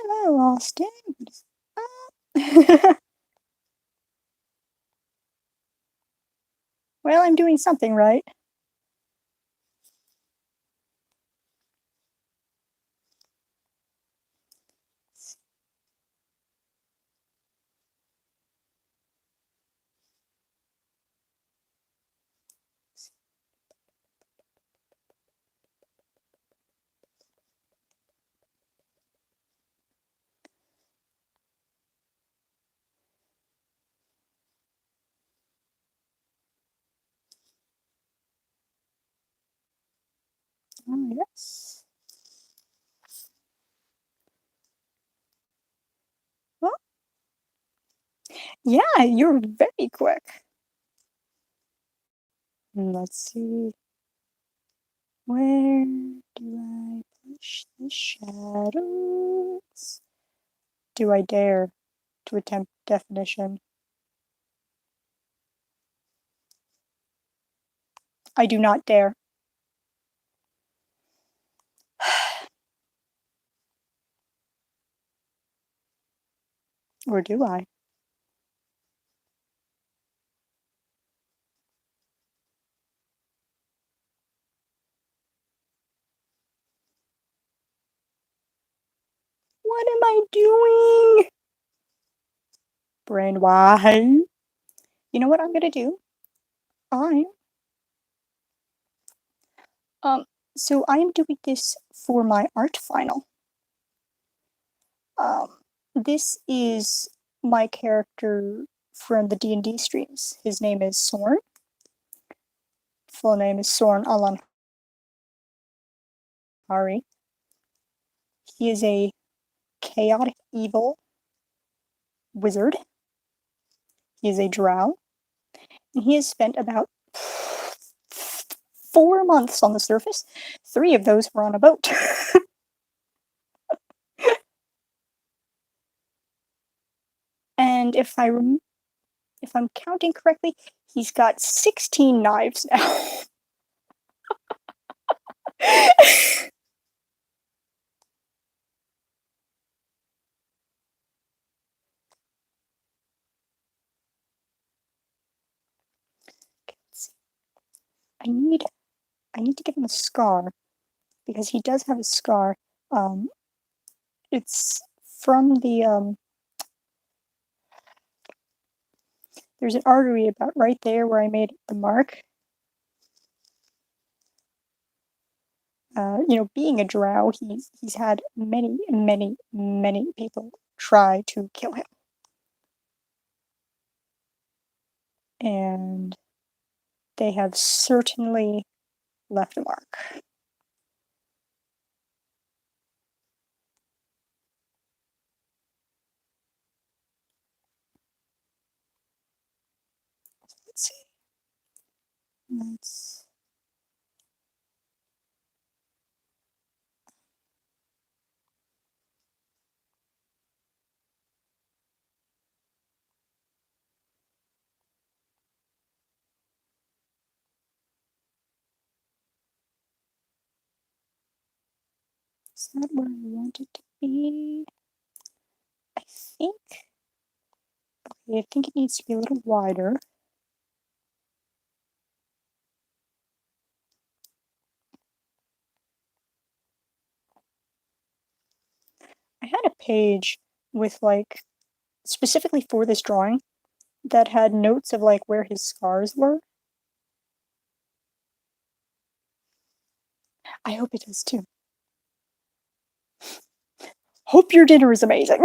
Hello, Austin. Well, I'm doing something right. Oh, yes. Well, yeah, you're very quick. Let's see. Where do I push the shadows? Do I dare to attempt definition? I do not dare. Or do I? What am I doing? Brain, why? You know what I'm gonna do? I'm um so I am doing this for my art final. Um, this is my character from the D&D streams. His name is Sorn. Full name is Sorn Alanhari. He is a chaotic evil wizard. He is a drow, and he has spent about 4 months on the surface. 3 of those were on a boat. And if I'm counting correctly, he's got 16 knives now. I need I need to give him a scar because he does have a scar. Um, it's from there's an artery about right there where I made the mark. Being a drow, he's had many, many, many people try to kill him, and they have certainly left a mark. Let's see. Let's. Is that where I want it to be? I think. Okay, I think it needs to be a little wider. I had a page with specifically for this drawing that had notes of where his scars were. I hope it does too. Hope your dinner is amazing.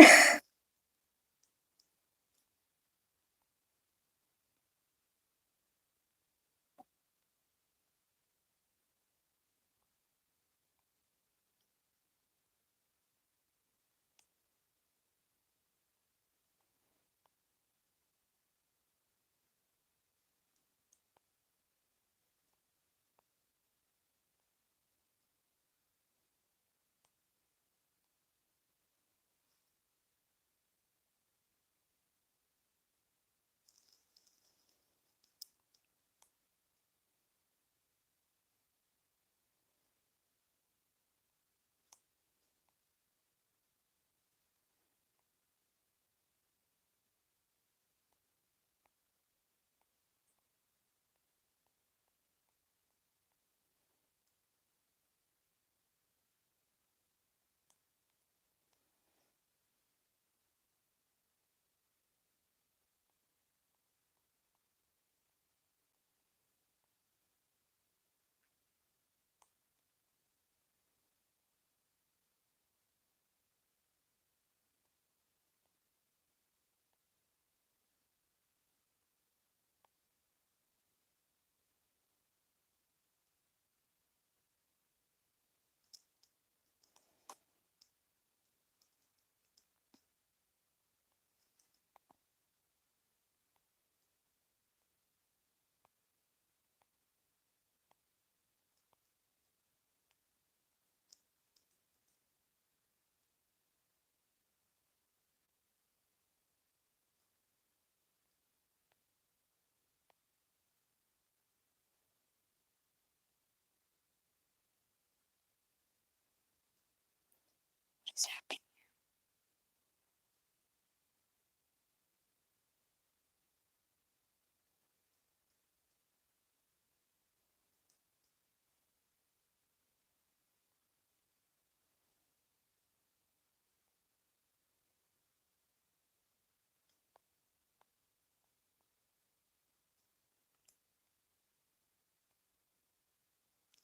is happening?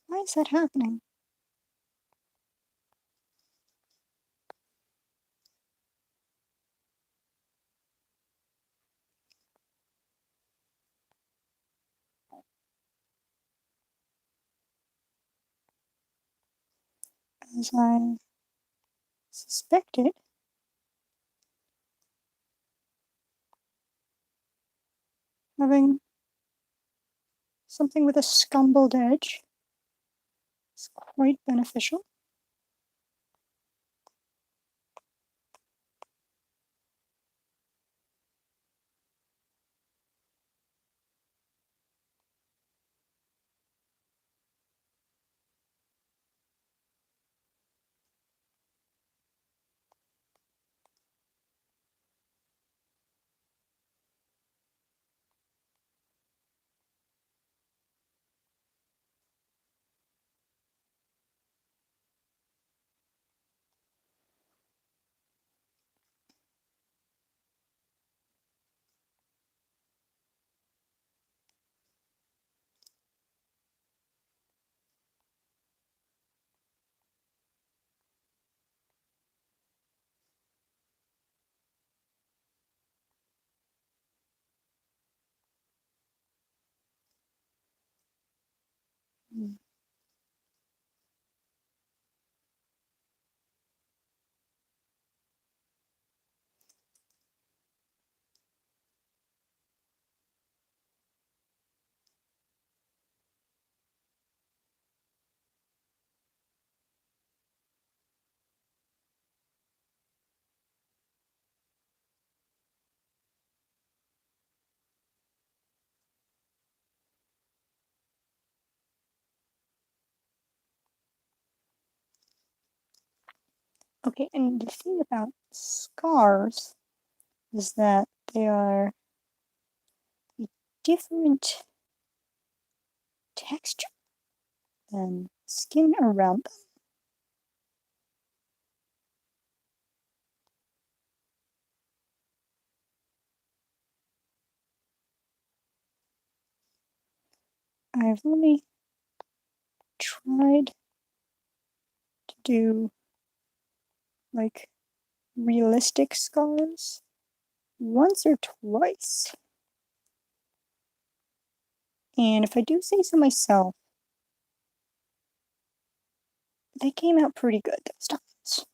Why is that happening? As I suspected, having something with a scumbled edge is quite beneficial. Okay, and the thing about scars is that they are a different texture than skin around them. I've only tried to do like realistic scars once or twice. And if I do say so myself, they came out pretty good those times.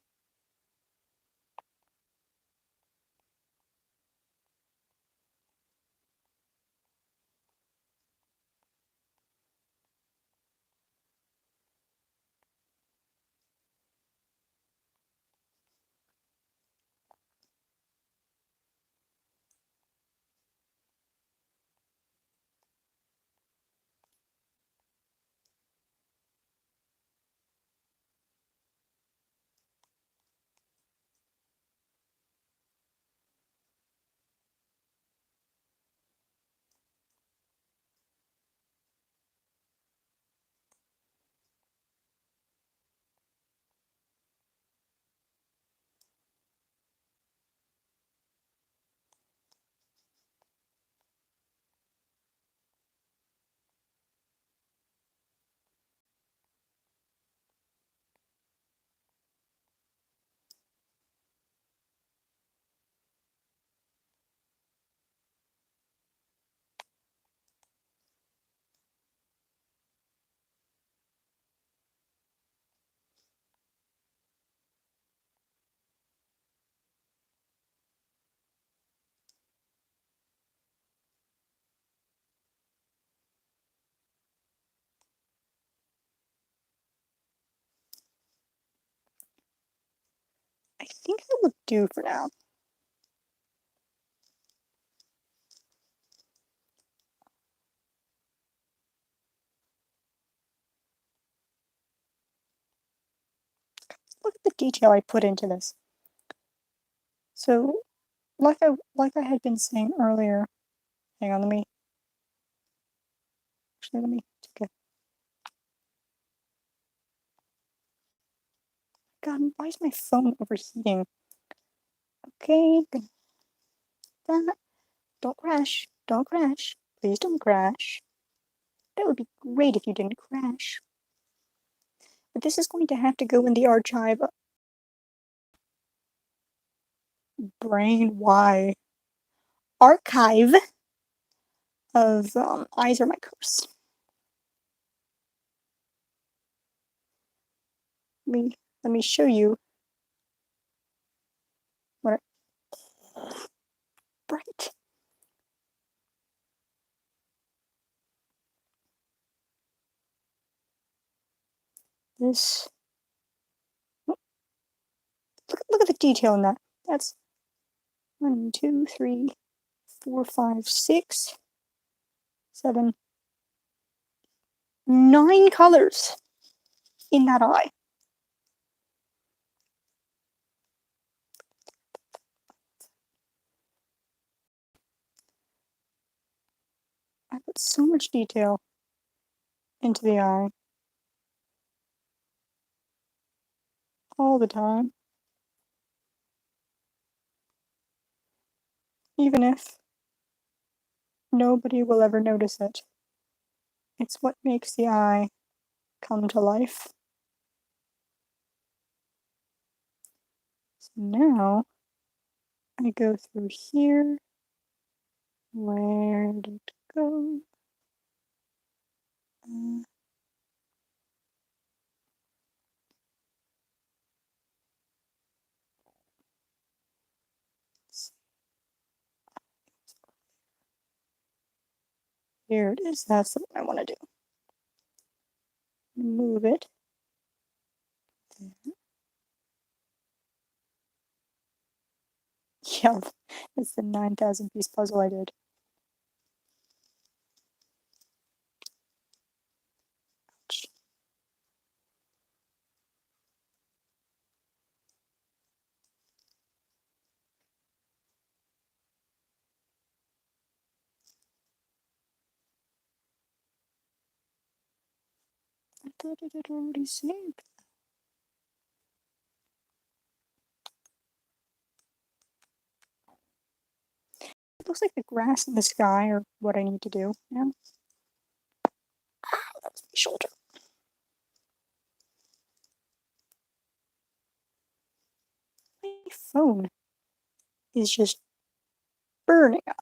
I think that will do for now. Look at the of detail I put into this. So, like I had been saying earlier, hang on, let me take a. God, why is my phone overheating? Okay, good. Don't crash. Don't crash. Please don't crash. That would be great if you didn't crash. But this is going to have to go in the archive. Brain Y. Archive of Eyes Are My Curse. Let me show you what bright. This look at the detail in that. That's 1, 2, 3, 4, 5, 6, 7, 9 colors in that eye. I put so much detail into the eye all the time. Even if nobody will ever notice it. It's what makes the eye come to life. So now I go through here. Where did it go? Here it is. That's the one I want to do. Move it. There. Yeah, that's the 9,000 piece puzzle I did. Ouch. I thought it had already saved. It looks like the grass in the sky are what I need to do now. Ah, that's my shoulder. My phone is just burning up.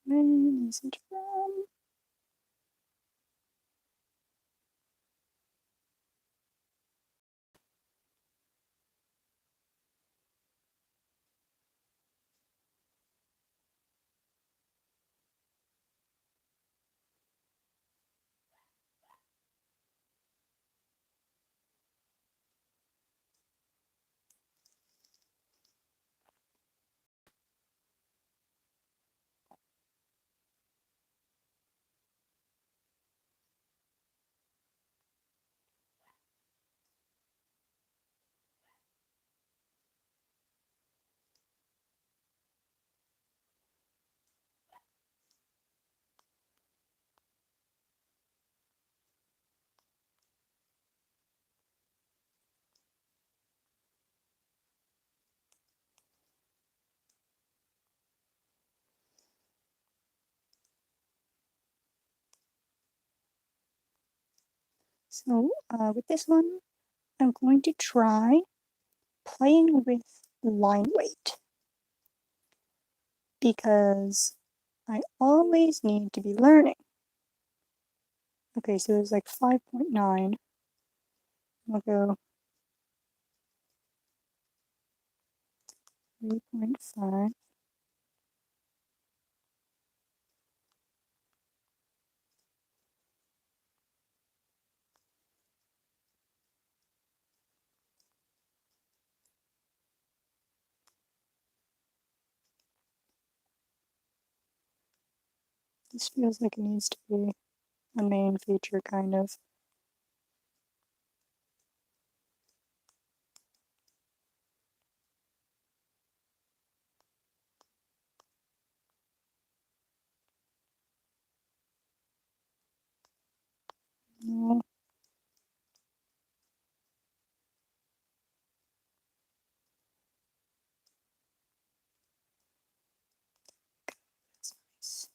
Where is it from? So with this one, I'm going to try playing with line weight. because I always need to be learning. Okay, so there's like 5.9. I'll go 3.5. This feels like it needs to be a main feature, kind of. No. That's nice.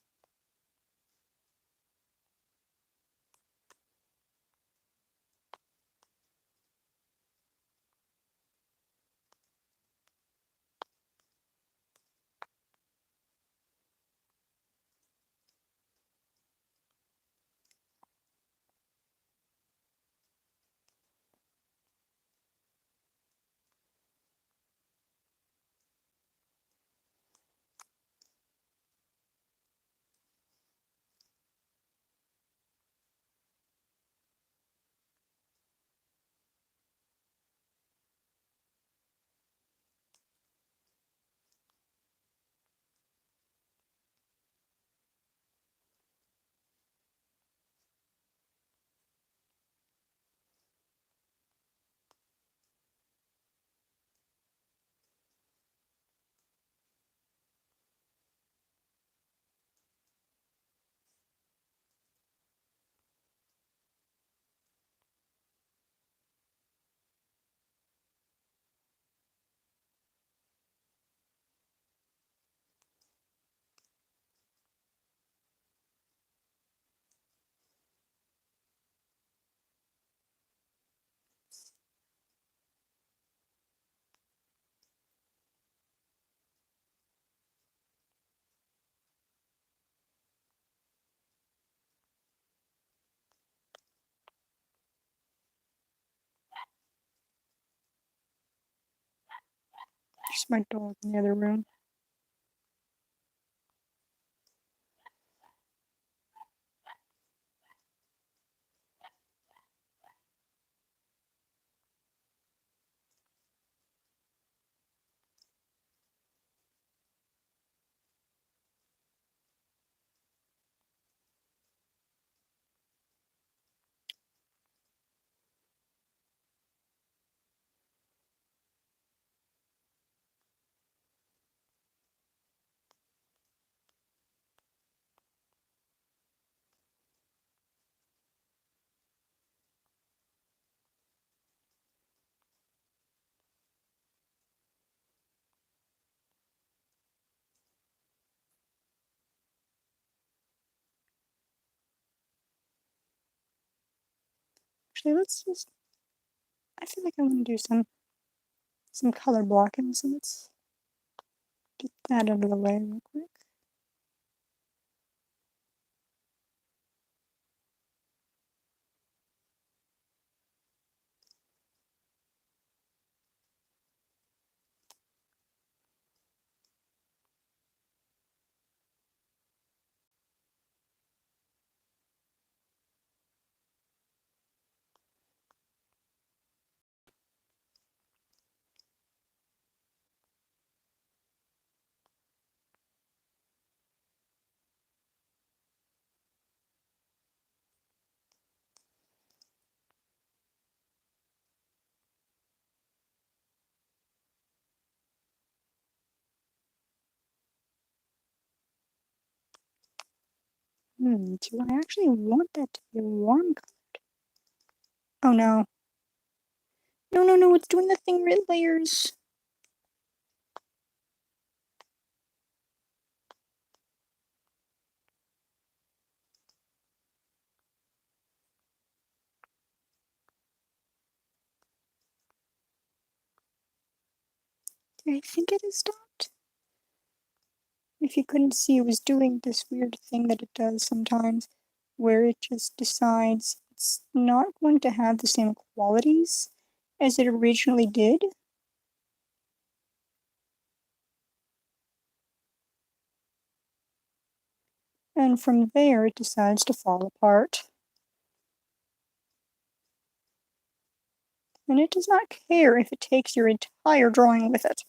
There's my dog in the other room. Actually, let's just. I feel like I want to do some color blocking, so let's get that out of the way real quick. Do I actually want that to be a warm color? Oh no. No, no, no, it's doing the thing where it layers. I think it has stopped. If you couldn't see, it was doing this weird thing that it does sometimes, where it just decides it's not going to have the same qualities as it originally did. And from there, it decides to fall apart. And it does not care if it takes your entire drawing with it.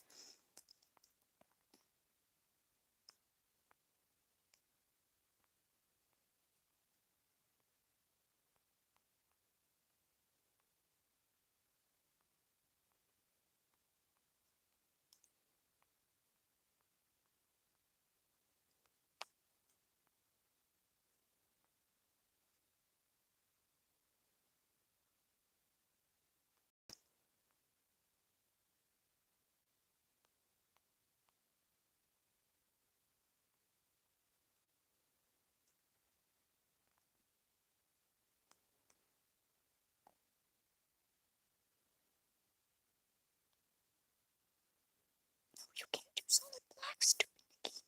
You can't do solid black, stupid Nikki.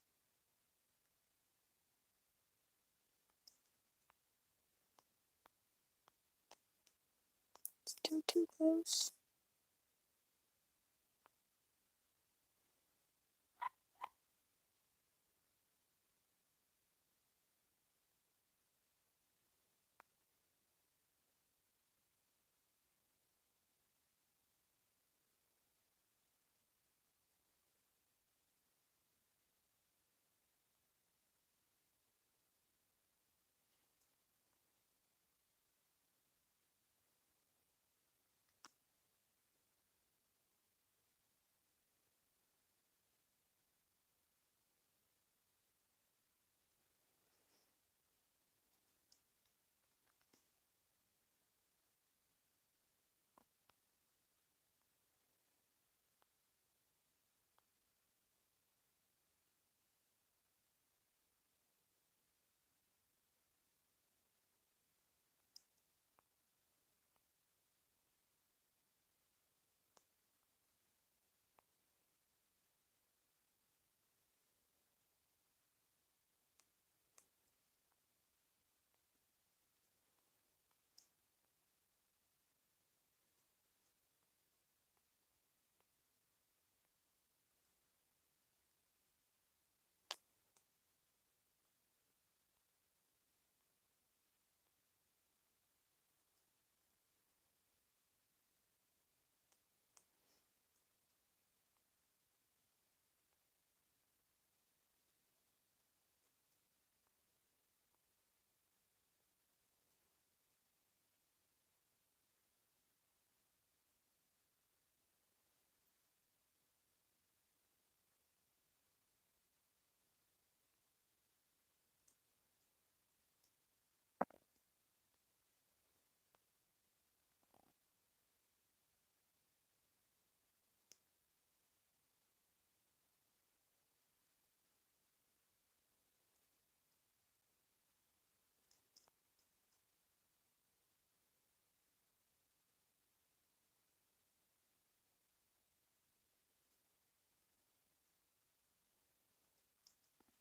Still too close.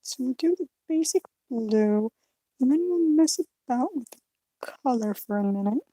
So we'll do the basic blue, and then we'll mess about with the color for a minute.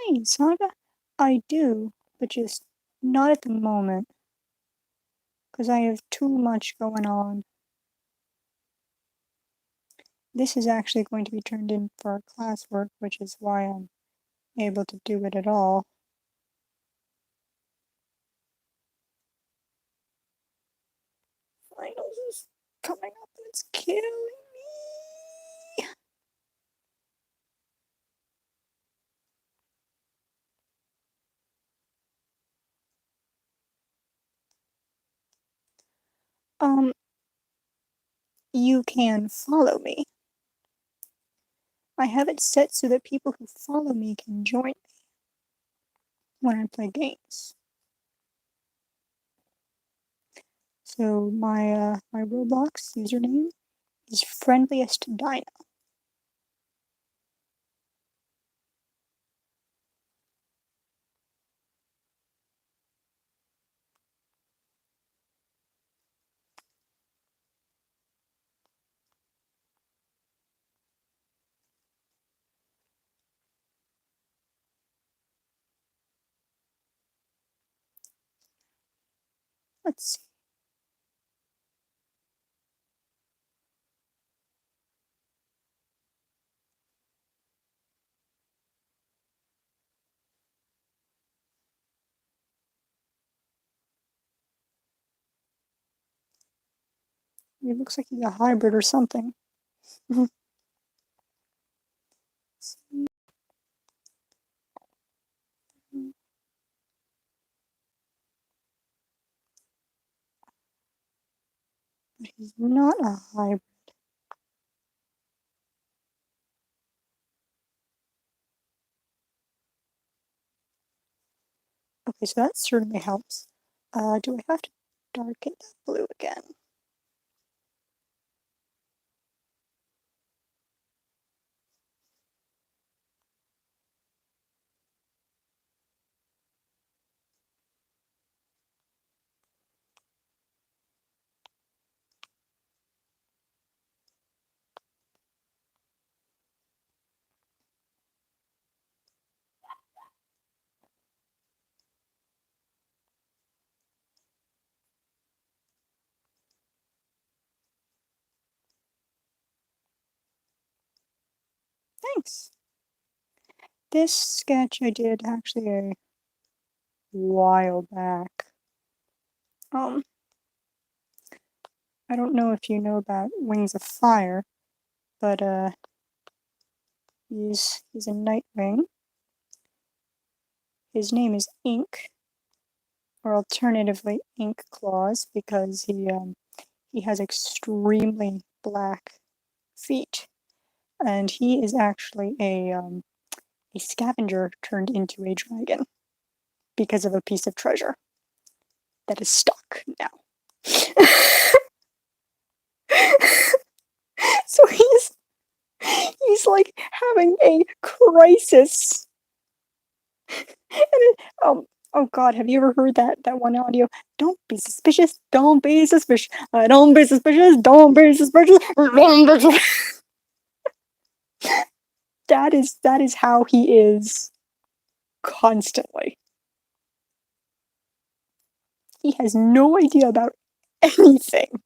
Hi, Saga. I do, but just not at the moment, because I have too much going on. This is actually going to be turned in for our classwork, which is why I'm able to do it at all. Finals is coming up and it's killing me. Um, you can follow me. I have it set so that people who follow me can join me when I play games. So my Roblox username is friendliest Dino. Let's see. It looks like he's a hybrid or something. But he's not a hybrid. Okay, so that certainly helps. Do I have to darken that blue again? Thanks. This sketch I did actually a while back. I don't know if you know about Wings of Fire, but he's a Nightwing. His name is Ink, or alternatively Ink Claws, because he has extremely black feet, and he is actually a scavenger turned into a dragon because of a piece of treasure that is stuck now. So he's like having a crisis. Oh God, have you ever heard that one audio? Don't be suspicious. Don't be suspicious. Don't be suspicious. Don't be suspicious. Don't be suspicious. That is how he is constantly. He has no idea about anything.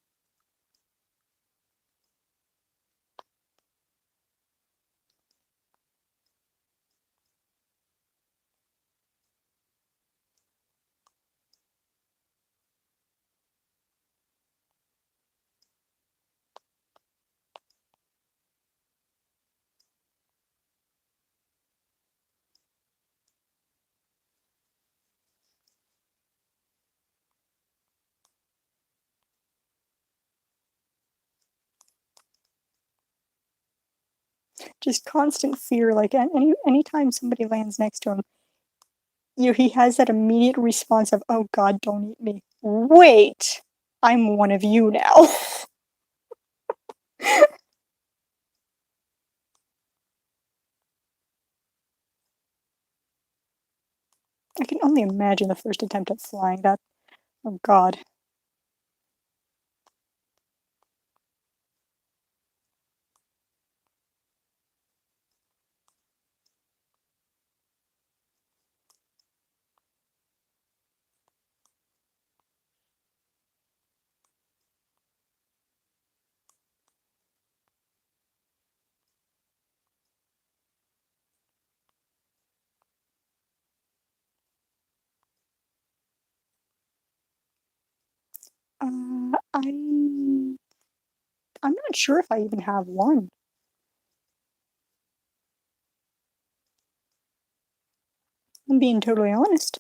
Just constant fear. Like anytime somebody lands next to him, he has that immediate response of, "Oh God, don't eat me." Wait, I'm one of you now. I can only imagine the first attempt at flying that. Oh God. I'm not sure if I even have one. I'm being totally honest.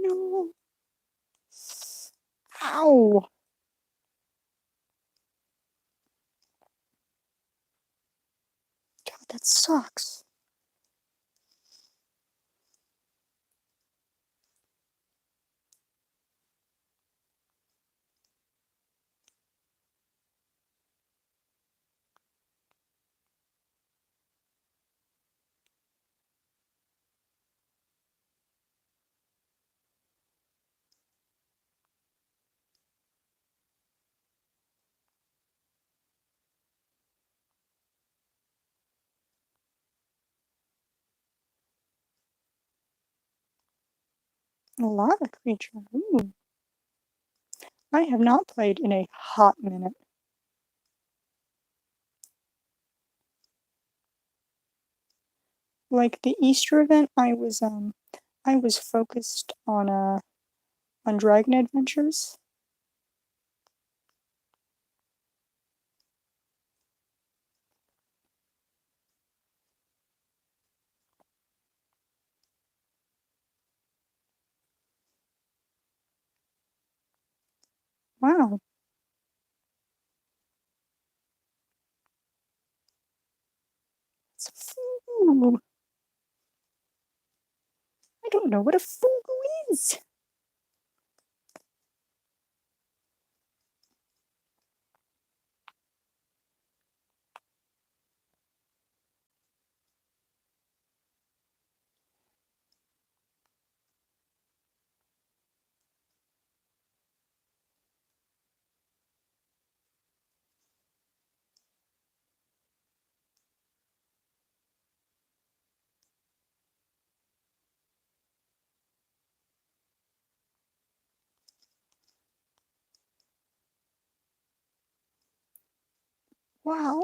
No. Ow. God, that sucks. A lava creature. Ooh. I have not played in a hot minute. Like the Easter event, I was focused on Dragon Adventures. Wow. It's Fugu. I don't know what a Fugu is. Wow.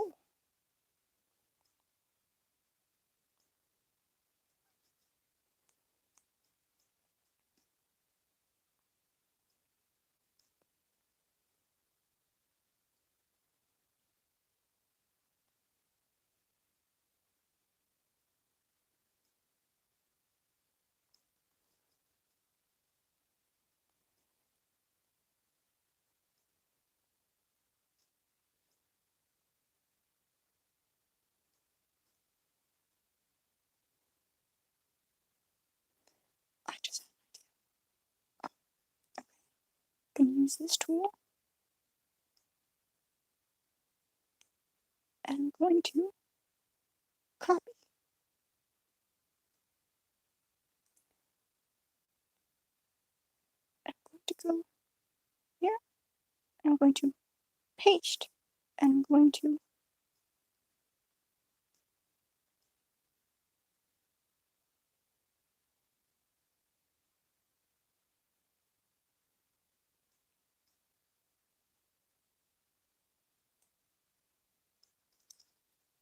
I just can use this tool and I'm going to copy. I'm going to go here and I'm going to paste and I'm going to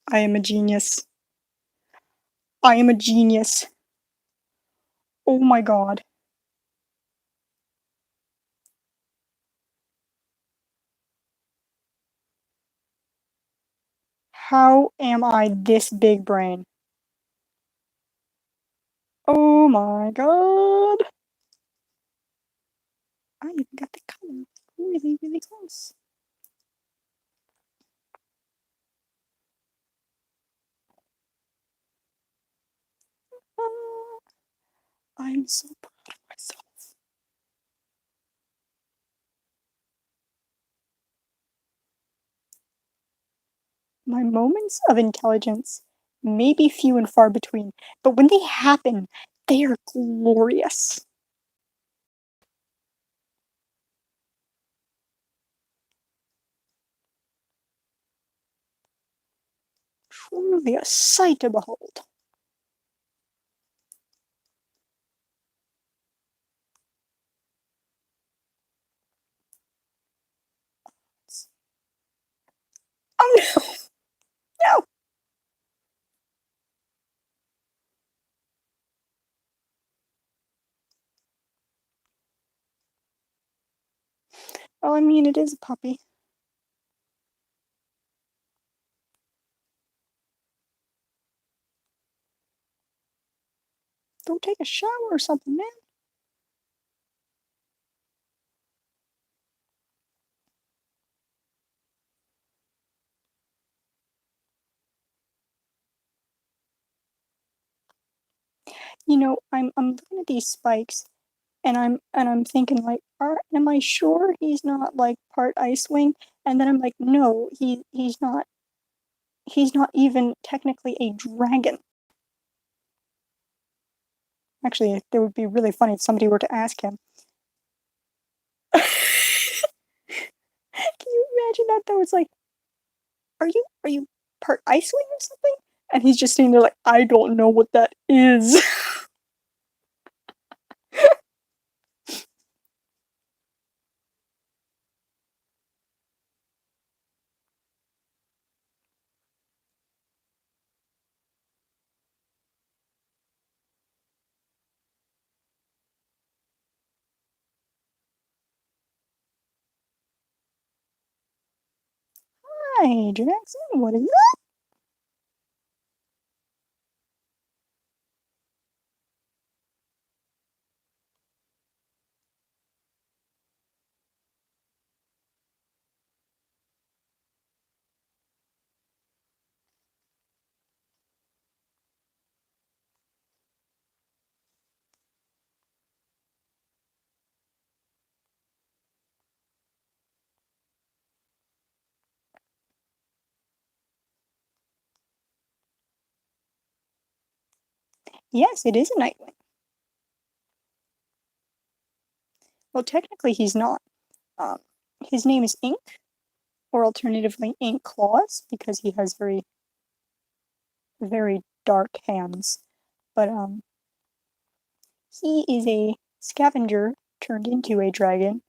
I am a genius. I am a genius. Oh my god. How am I this big brain? Oh my god. I even got the color really, really close. Ah, I'm so proud of myself. My moments of intelligence may be few and far between, but when they happen, they are glorious. Truly a sight to behold. Oh no! No! Well, I mean, it is a puppy. Go take a shower or something, man. You know, I'm looking at these spikes, and I'm thinking like, am I sure he's not like part Icewing? And then I'm like, no, he's not. He's not even technically a dragon. Actually, it would be really funny if somebody were to ask him. Can you imagine that though? It's like, are you part Iceland or something? And he's just sitting there like, I don't know what that is. Hi, Jackson. What is up? Yes, it is a Nightwing. Well, technically, he's not. Um, his name is Ink, or alternatively, Ink Claws, because he has very, very dark hands. But he is a scavenger turned into a dragon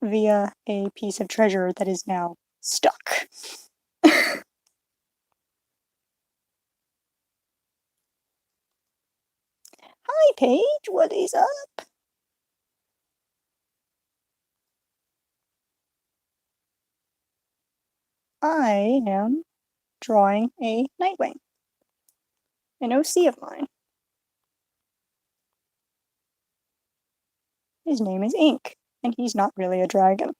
via a piece of treasure that is now stuck. Hi, Paige. What is up? I am drawing a Nightwing, an OC of mine. His name is Ink, and he's not really a dragon.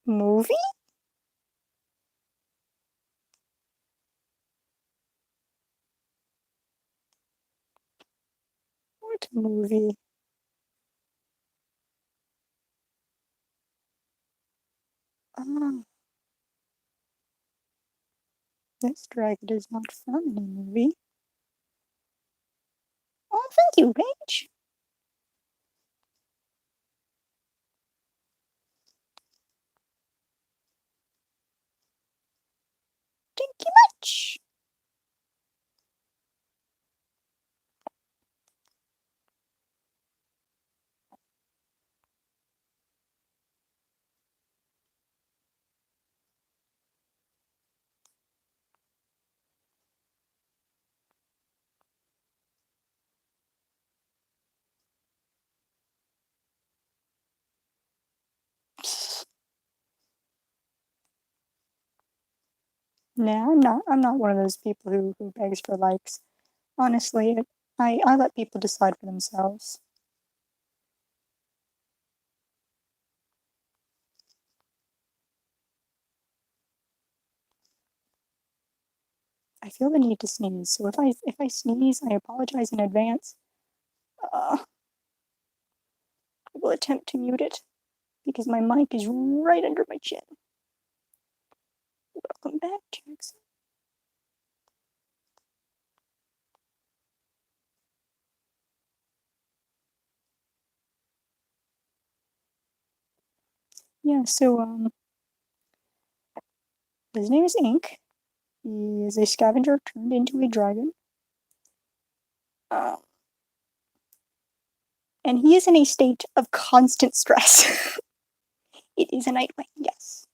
Movie? What movie? Ah, this dragon is not from any movie. Oh, thank you, Paige. Thank you much. Nah, I'm not. I'm not one of those people who begs for likes. Honestly, I let people decide for themselves. I feel the need to sneeze, so if I sneeze, I apologize in advance. I will attempt to mute it because my mic is right under my chin. Welcome back, Jackson. Yeah, so his name is Ink. He is a scavenger turned into a dragon. Uh, and he is in a state of constant stress. It is a Nightwing, yes.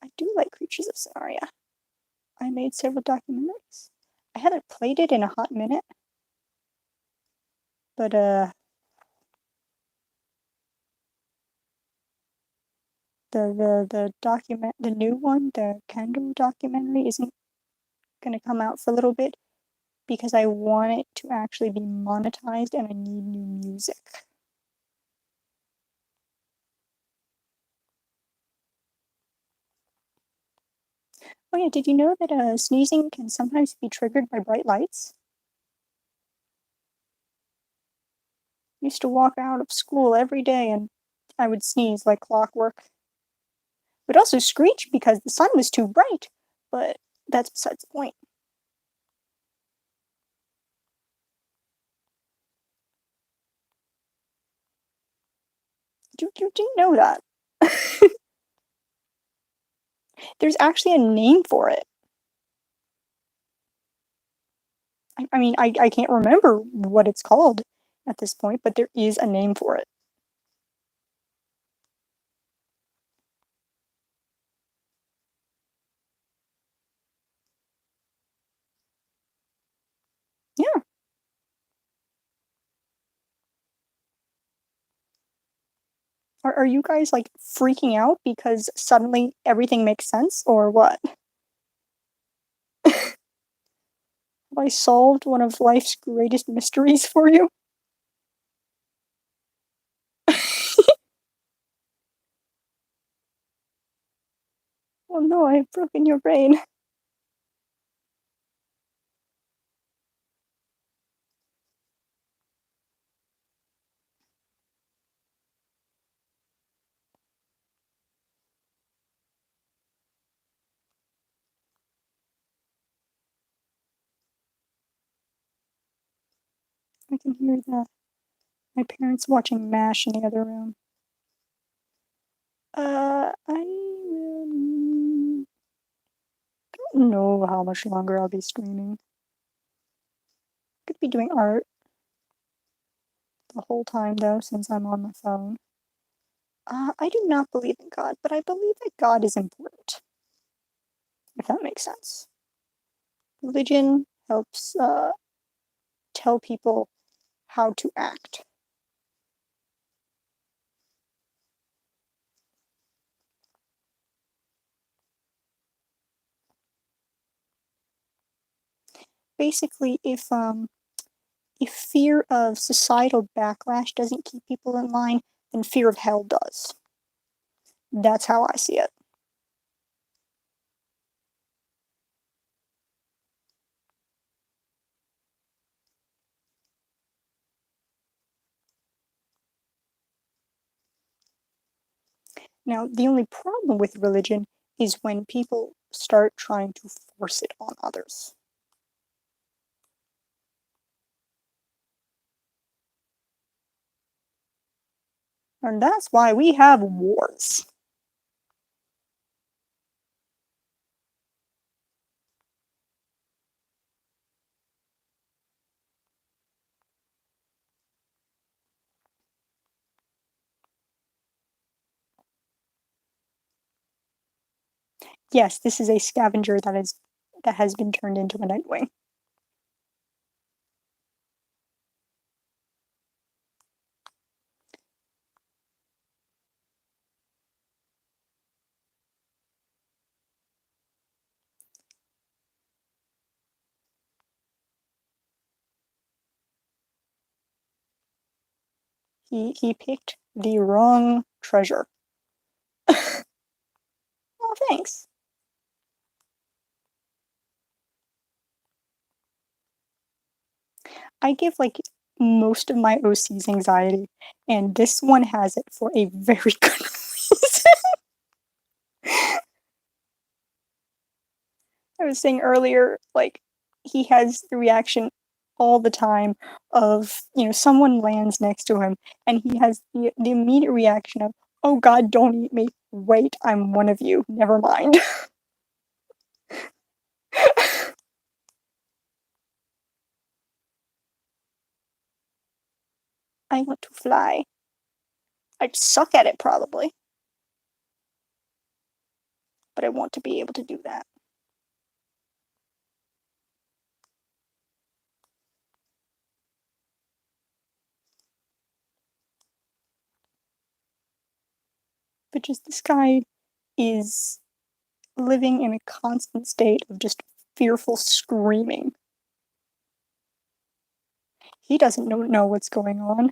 I do like Creatures of Scenaria. I made several documentaries. I haven't played it in a hot minute, but the new one, the Kendall documentary, isn't gonna come out for a little bit because I want it to actually be monetized and I need new music. Oh yeah, did you know that sneezing can sometimes be triggered by bright lights? I used to walk out of school every day and I would sneeze like clockwork. Would also screech because the sun was too bright, but that's besides the point. You didn't know that. There's actually a name for it. I mean, I can't remember what it's called at this point, but there is a name for it. Yeah. Are you guys like freaking out because suddenly everything makes sense or what? Have I solved one of life's greatest mysteries for you? Oh no, I've broken your brain. I can hear my parents watching MASH in the other room. I don't know how much longer I'll be streaming. Could be doing art the whole time though, since I'm on my phone. I do not believe in God, but I believe that God is important, if that makes sense. Religion helps tell people how to act. Basically, if fear of societal backlash doesn't keep people in line, then fear of hell does. That's how I see it. Now, the only problem with religion is when people start trying to force it on others. And that's why we have wars. Yes, this is a scavenger that has been turned into a Nightwing. He picked the wrong treasure. Oh, thanks. I give like most of my OC's anxiety, and this one has it for a very good reason. I was saying earlier, like, he has the reaction all the time of, someone lands next to him and he has the immediate reaction of, "Oh God, don't eat me. Wait, I'm one of you. Never mind." I want to fly. I'd suck at it probably, but I want to be able to do that. But just this guy is living in a constant state of just fearful screaming. He doesn't know what's going on.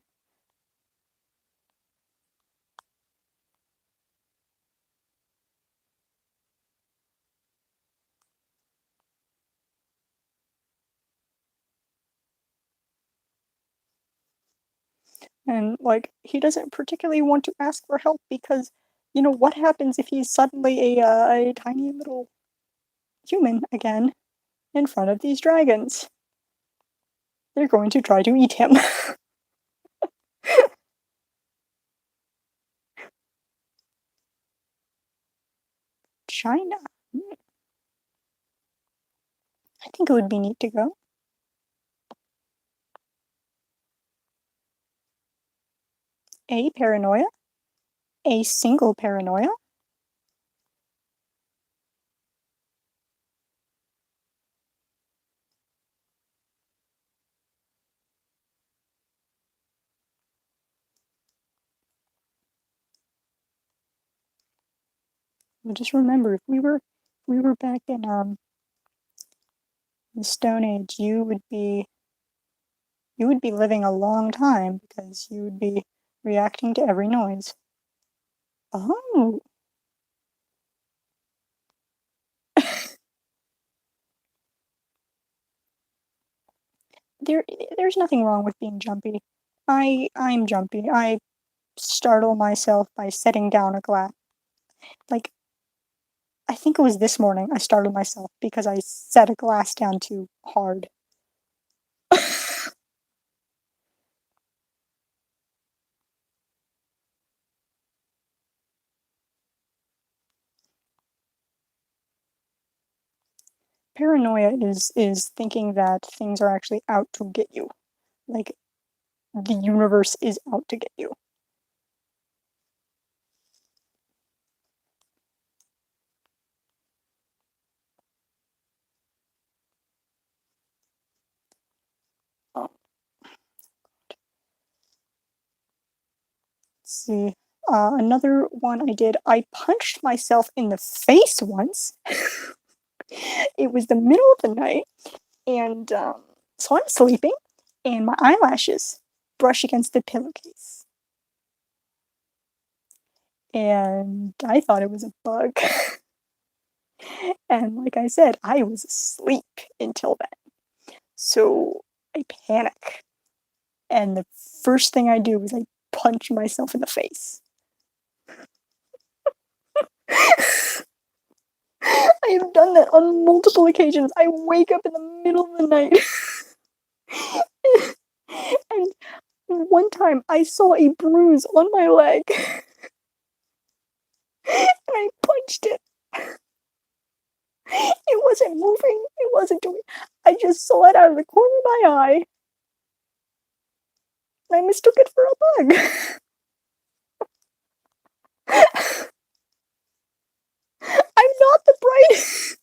And, like, he doesn't particularly want to ask for help because, what happens if he's suddenly a tiny little human again in front of these dragons? They're going to try to eat him. China. I think it would be neat to go. A paranoia. A single paranoia. But just remember, if we were back in the Stone Age, you would be living a long time because you would be reacting to every noise. Oh, there there's nothing wrong with being jumpy. I'm jumpy. I startle myself by setting down a glass. Like, I think it was this morning I startled myself because I set a glass down too hard. Paranoia is thinking that things are actually out to get you. Like, the universe is out to get you. Let's see. Another one I did, I punched myself in the face once. It was the middle of the night, and so I'm sleeping, and my eyelashes brush against the pillowcase. And I thought it was a bug. And like I said, I was asleep until then. So I panic. And the first thing I do is I punch myself in the face. I have done that on multiple occasions. I wake up in the middle of the night. And one time I saw a bruise on my leg. And I punched it. It wasn't moving. It wasn't doing. I just saw it out of the corner of my eye. And I mistook it for a bug. I'm not the brightest.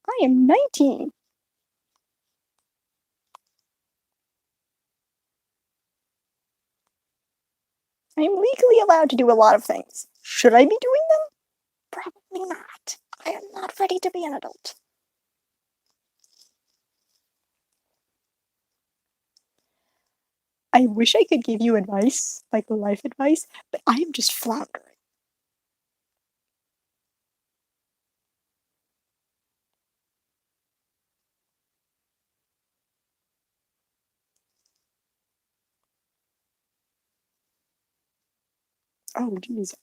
I am 19. I am legally allowed to do a lot of things. Should I be doing them? Probably not. I am not ready to be an adult. I wish I could give you advice, like life advice, but I am just floundering. Oh, geez.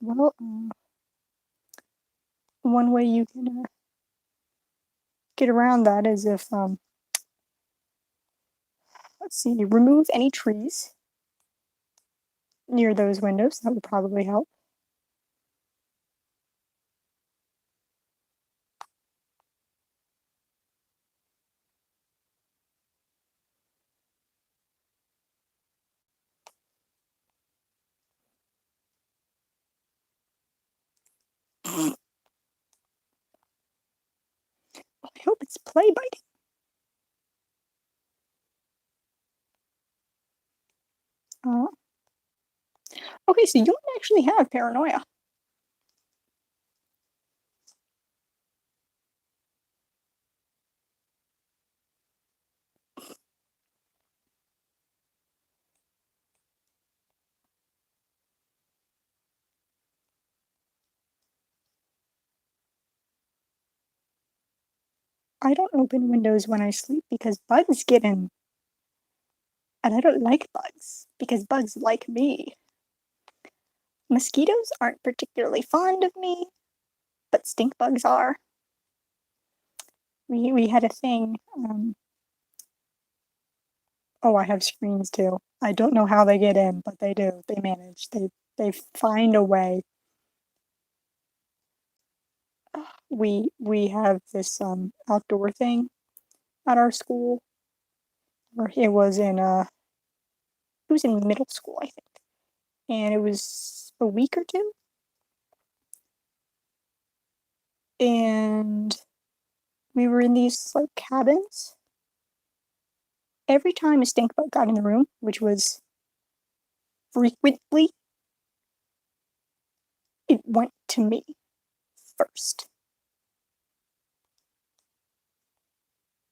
Well, one way you can get around that is if, let's see, remove any trees near those windows. That would probably help. I hope it's play biting. Uh, okay, so you don't actually have paranoia. I don't open windows when I sleep because bugs get in, and I don't like bugs because bugs like me. Mosquitoes aren't particularly fond of me, but stink bugs are. We had a thing. Oh, I have screens too. I don't know how they get in, but they do. They manage. They find a way. We have this outdoor thing at our school, or it was in middle school, I think, and it was a week or two, and we were in these like cabins. Every time a stink bug got in the room, which was frequently, it went to me first.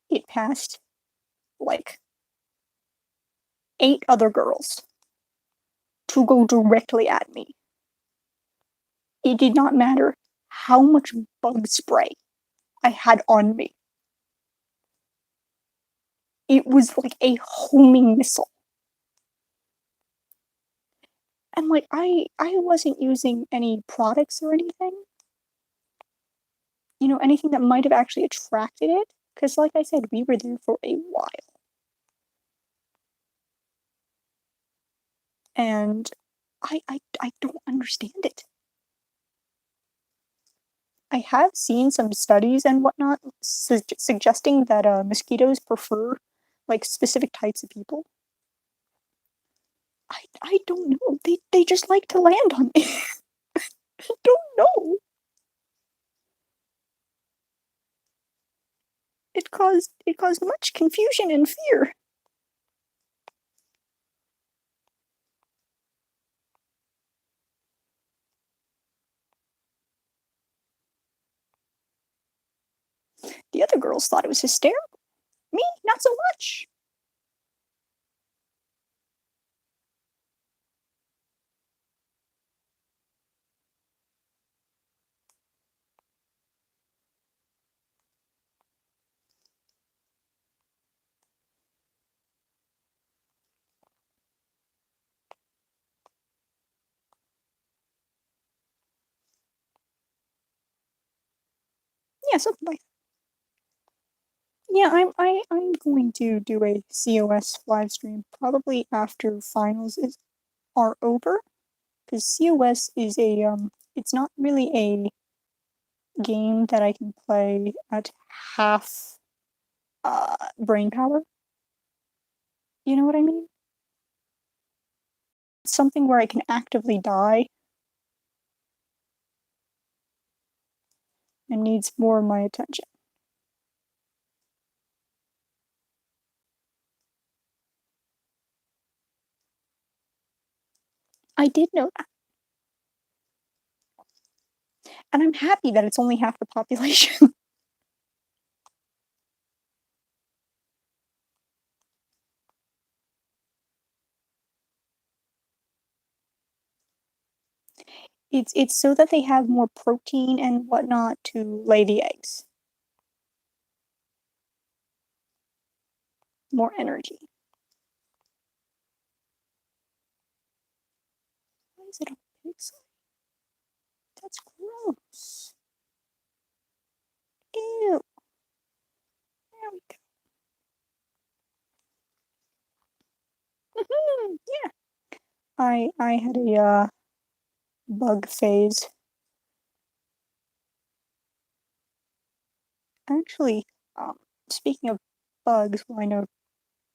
It passed like 8 other girls to go directly at me. It did not matter how much bug spray I had on me. It was like a homing missile. And like I wasn't using any products or anything. Anything that might have actually attracted it. Because like I said, we were there for a while. And I don't understand it. I have seen some studies and whatnot suggesting that mosquitoes prefer like specific types of people. I don't know. They just like to land on me. I don't know. It caused much confusion and fear. The other girls thought it was hysterical. Me, not so much. Yeah, something like yeah. I'm going to do a COS live stream probably after are over because COS is it's not really a game that I can play at half brain power. You know what I mean? It's something where I can actively die and needs more of my attention. I did know that, and I'm happy that it's only half the population. It's so that they have more protein and whatnot to lay the eggs, more energy. is it on a pig sleigh? That's gross. Ew. There we go. Yeah. I had a bug phase. Actually, um, speaking of bugs, well, I know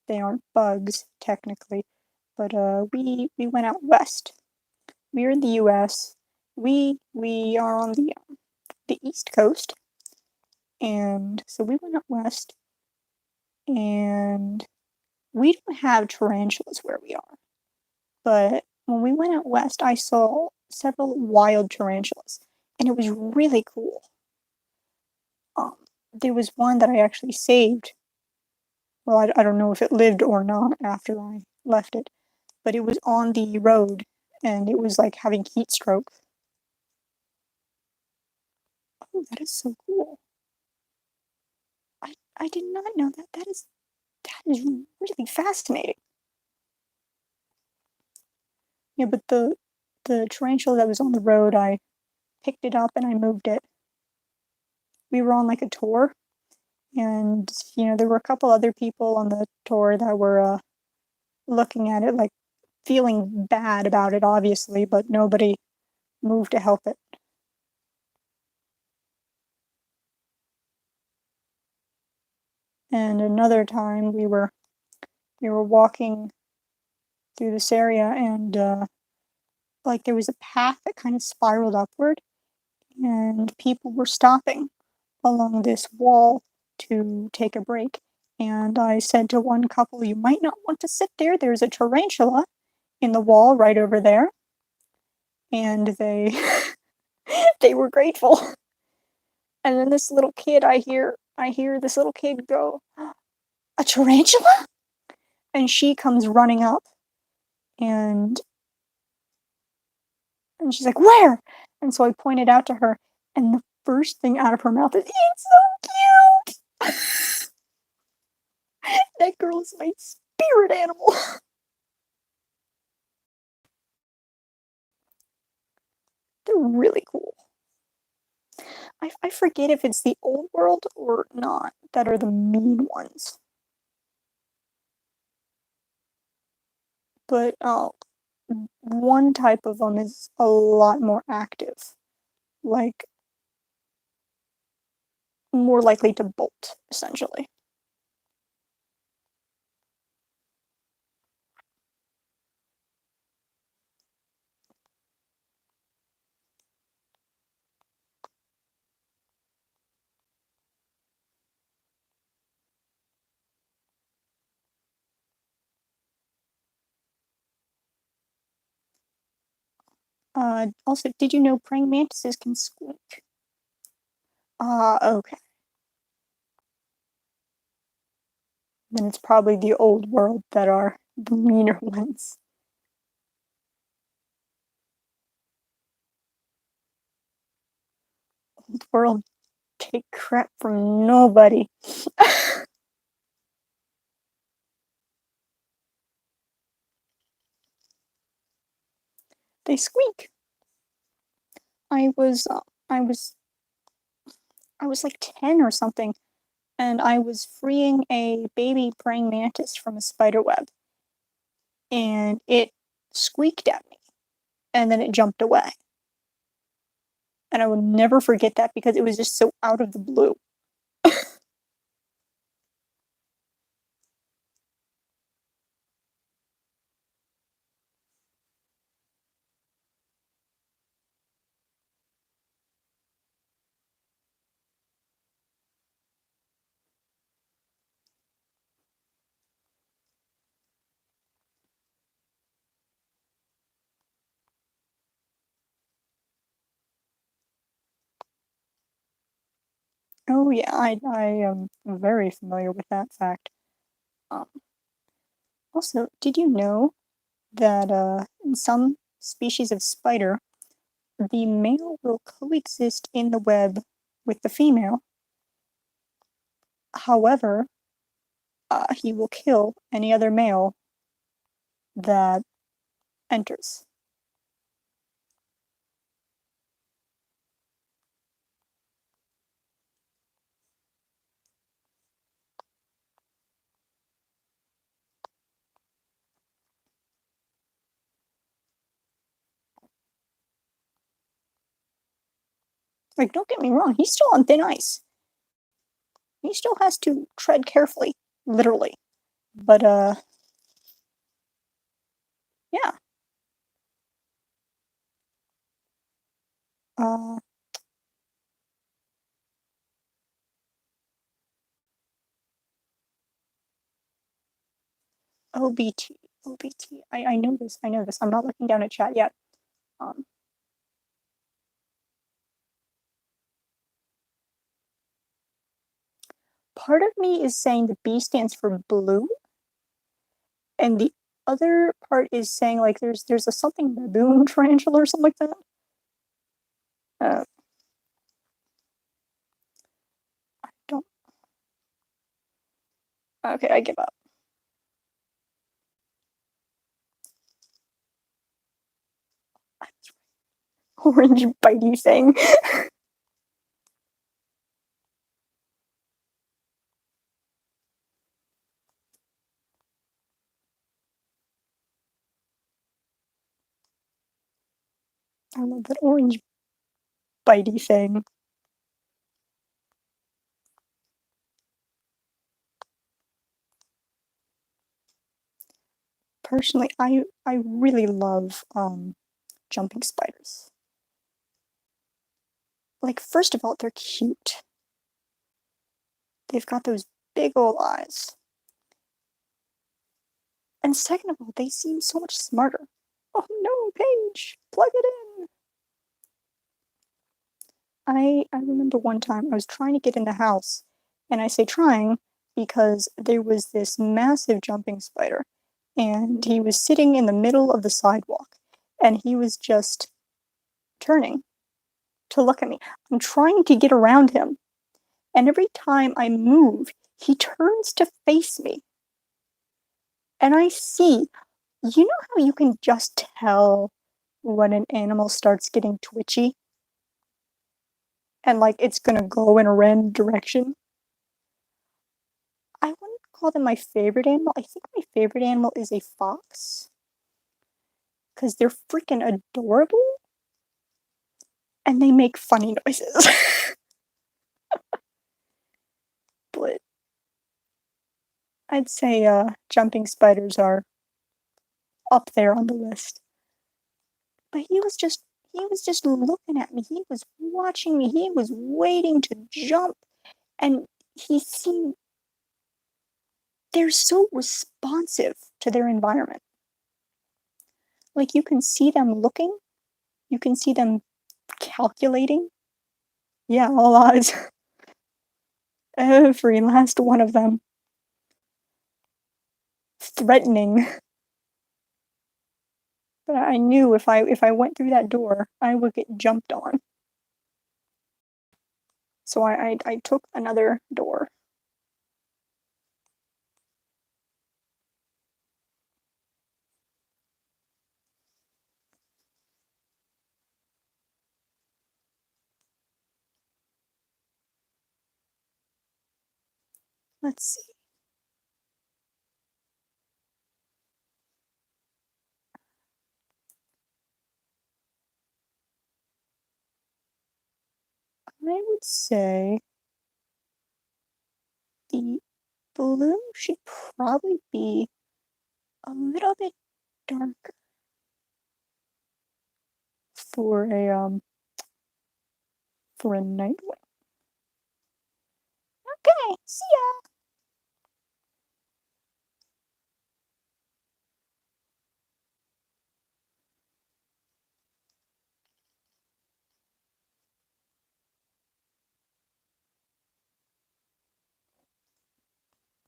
they aren't bugs technically, but we went out west. We're in the U.S. We are on the East Coast, and so we went out west, and we don't have tarantulas where we are. But when we went out west, I saw several wild tarantulas, and it was really cool. Um, there was one that I actually saved. Well, I don't know if it lived or not after I left it, but it was on the road, and it was like having heat stroke. Oh, that is so cool. I did not know that. That is really fascinating. Yeah, but the tarantula that was on the road, I picked it up and I moved it. We were on like a tour, and there were a couple other people on the tour that were looking at it, like feeling bad about it, obviously, but nobody moved to help it. And another time we were walking through this area, and like there was a path that kind of spiraled upward, and people were stopping along this wall to take a break. And I said to one couple, "You might not want to sit there. There's a tarantula in the wall right over there." And they they were grateful. And then this little kid, I hear this little kid go, "A tarantula?" And she comes running up, and and she's like, "Where?" And so I pointed out to her, and the first thing out of her mouth is, "It's so cute." That girl is my spirit animal. They're really cool. I forget if it's the old world or not that are the mean ones. But one type of them is a lot more active, like more likely to bolt, essentially. Also, did you know praying mantises can squeak? Ah, okay. Then it's probably the old world that are the meaner ones. Old world take crap from nobody. They squeak. I was, uh, I was, I was like 10 or something, and I was freeing a baby praying mantis from a spider web, and it squeaked at me, and then it jumped away. And I will never forget that because it was just so out of the blue. Oh yeah, I am very familiar with that fact. Um, Also, did you know that in some species of spider, the male will coexist in the web with the female. However, he will kill any other male that enters. Like, don't get me wrong, he's still on thin ice. He still has to tread carefully, literally. But, yeah. Uh, OBT, OBT. I know this, I know this. I'm not looking down at chat yet. Um, Part of me is saying the B stands for blue, and the other part is saying like there's a something baboon tarantula or something like that. Uh, I don't. Okay, I give up. Orange bitey thing. I love that orange bitey thing. Personally, I really love jumping spiders. Like, first of all, they're cute. They've got those big old eyes. And second of all, they seem so much smarter. Oh no, Paige, plug it in. I remember one time I was trying to get in the house, and I say trying because there was this massive jumping spider, and he was sitting in the middle of the sidewalk, and he was just turning to look at me. I'm trying to get around him, and every time I move, he turns to face me. And I see, you know how you can just tell when an animal starts getting twitchy and like it's gonna go in a random direction? I wouldn't call them my favorite animal. I think my favorite animal is a fox because they're freaking adorable and they make funny noises. But I'd say jumping spiders are up there on the list. But he was just looking at me. He was watching me. He was waiting to jump and he seemed they're so responsive to their environment. Like you can see them looking, you can see them calculating. Yeah, all eyes. Every last one of them. Threatening. But I knew if I went through that door, I would get jumped on. So I took another door. Let's see. I would say the blue should probably be a little bit darker for a nightwing. Okay, see ya.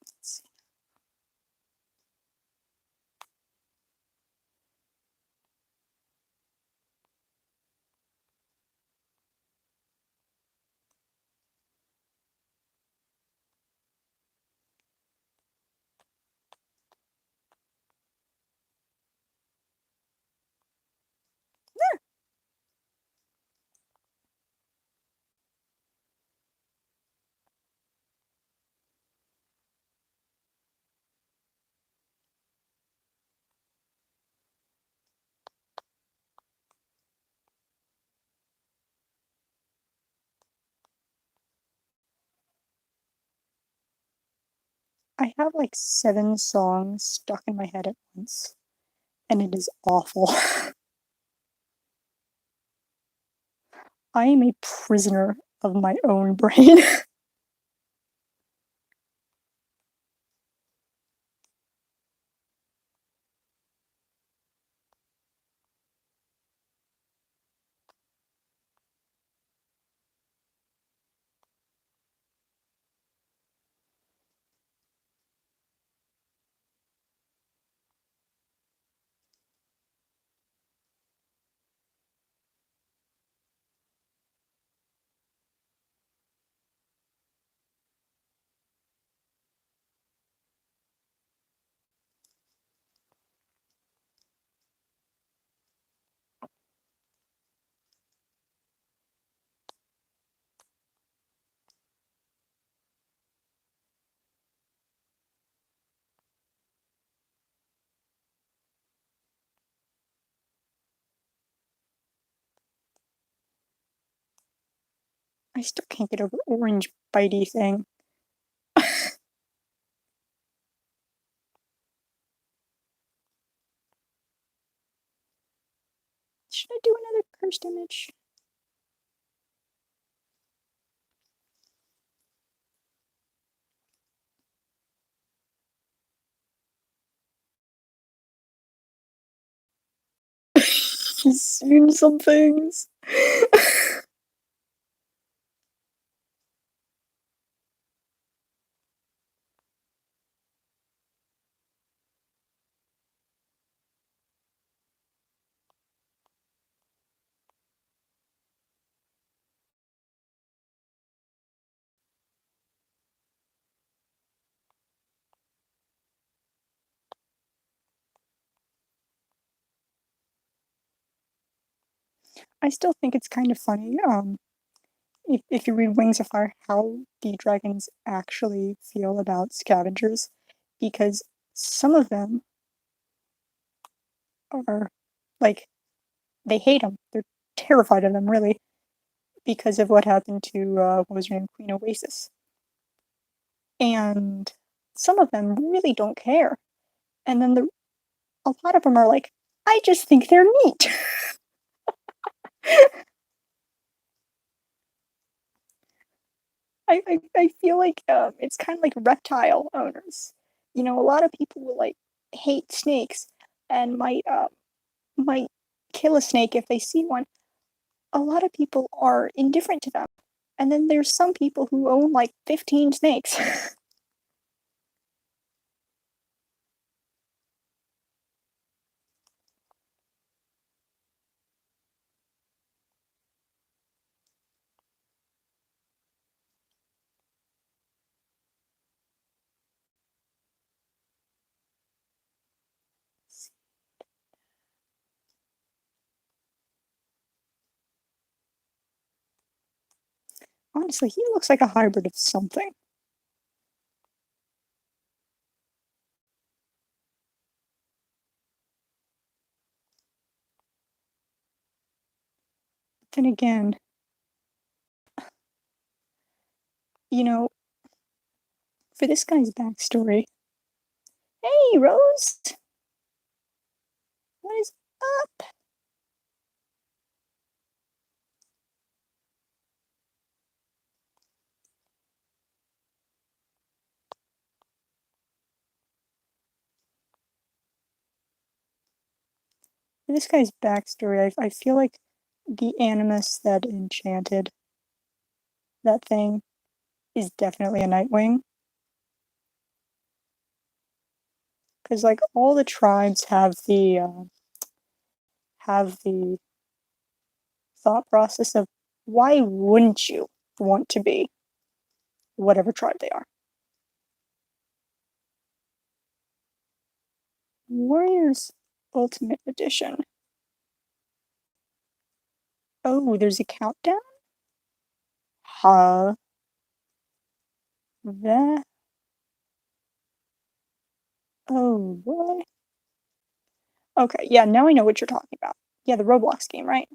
Let's see. I have like 7 songs stuck in my head at once, and it is awful. I am a prisoner of my own brain. I still can't get over orange bitey thing. Should I do another cursed image? He's seen some things. I still think it's kind of funny, if you read Wings of Fire, how the dragons actually feel about scavengers, because some of them are like they hate them. They're terrified of them, really, because of what happened to what was her name, Queen Oasis. And some of them really don't care. And then a lot of them are like, I just think they're neat. I feel like it's kind of like reptile owners. You know, a lot of people will like hate snakes and might kill a snake if they see one. A lot of people are indifferent to them. And then there's some people who own like 15 snakes. Honestly, he looks like a hybrid of something. Then again, you know, for this guy's backstory, hey, Rose, what is up? For this guy's backstory, I feel like the animus that enchanted that thing is definitely a Nightwing. Because like all the tribes have the thought process of why wouldn't you want to be whatever tribe they are? Warriors Ultimate Edition. Oh, there's a countdown? Huh? That? Oh boy. Okay, yeah, now I know what you're talking about. Yeah, the Roblox game, right?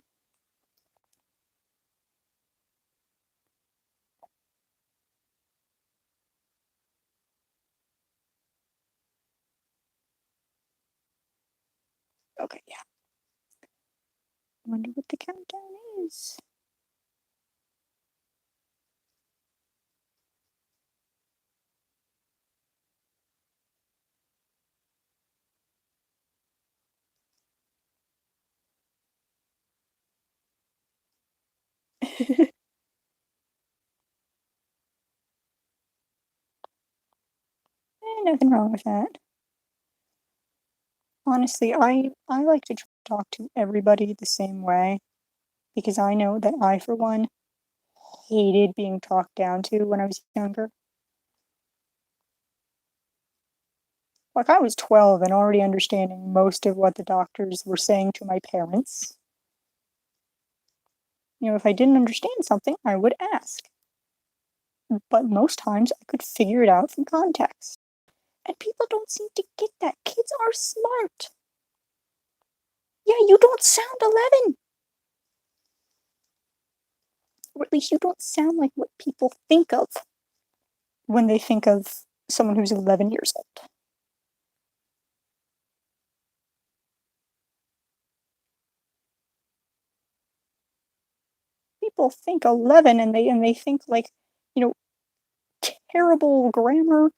Okay, yeah. Wonder what the countdown is. Nothing wrong with that. Honestly, I like to talk to everybody the same way because I know that I, for one, hated being talked down to when I was younger. Like, I was 12 and already understanding most of what the doctors were saying to my parents. If I didn't understand something, I would ask. But most times I could figure it out from context. And people don't seem to get that. Kids are smart. Yeah, you don't sound 11. Or at least you don't sound like what people think of when they think of someone who's 11 years old. People think 11 and they think like, you know, terrible grammar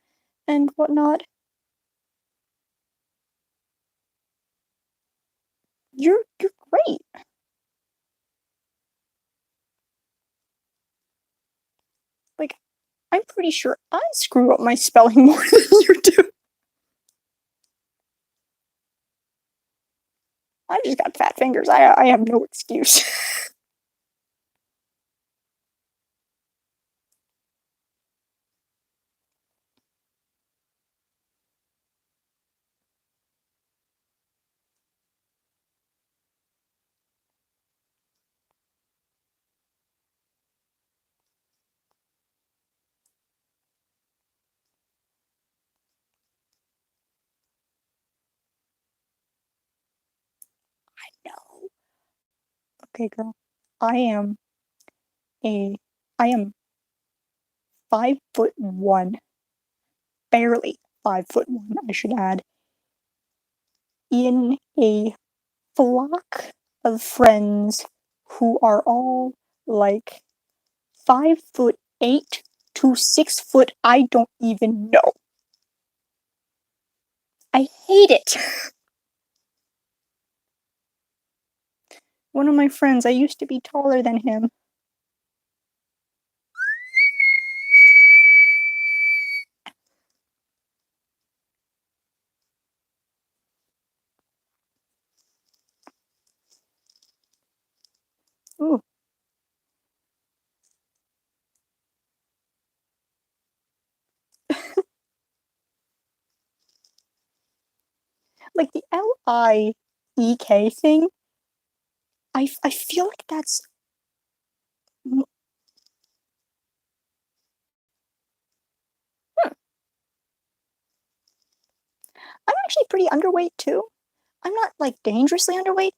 and whatnot. You're great. Like, I'm pretty sure I screw up my spelling more than you do. I just got fat fingers. I have no excuse. No. Okay, girl. I am a I am 5'1", barely 5'1", I should add, in a flock of friends who are all like 5'8" to 6 foot. I don't even know. I hate it. One of my friends, I used to be taller than him. Ooh, like the Liek thing. I feel like that's. I'm actually pretty underweight too. I'm not like dangerously underweight.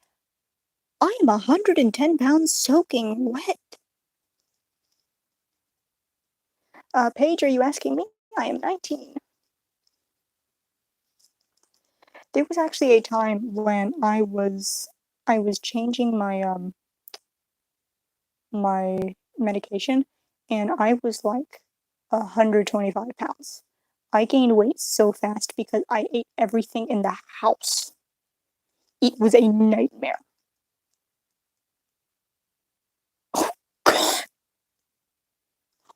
I am 110 pounds soaking wet. Paige, are you asking me? I am 19. There was actually a time when I was changing my medication, and I was like 125 pounds. I gained weight so fast because I ate everything in the house. It was a nightmare. God,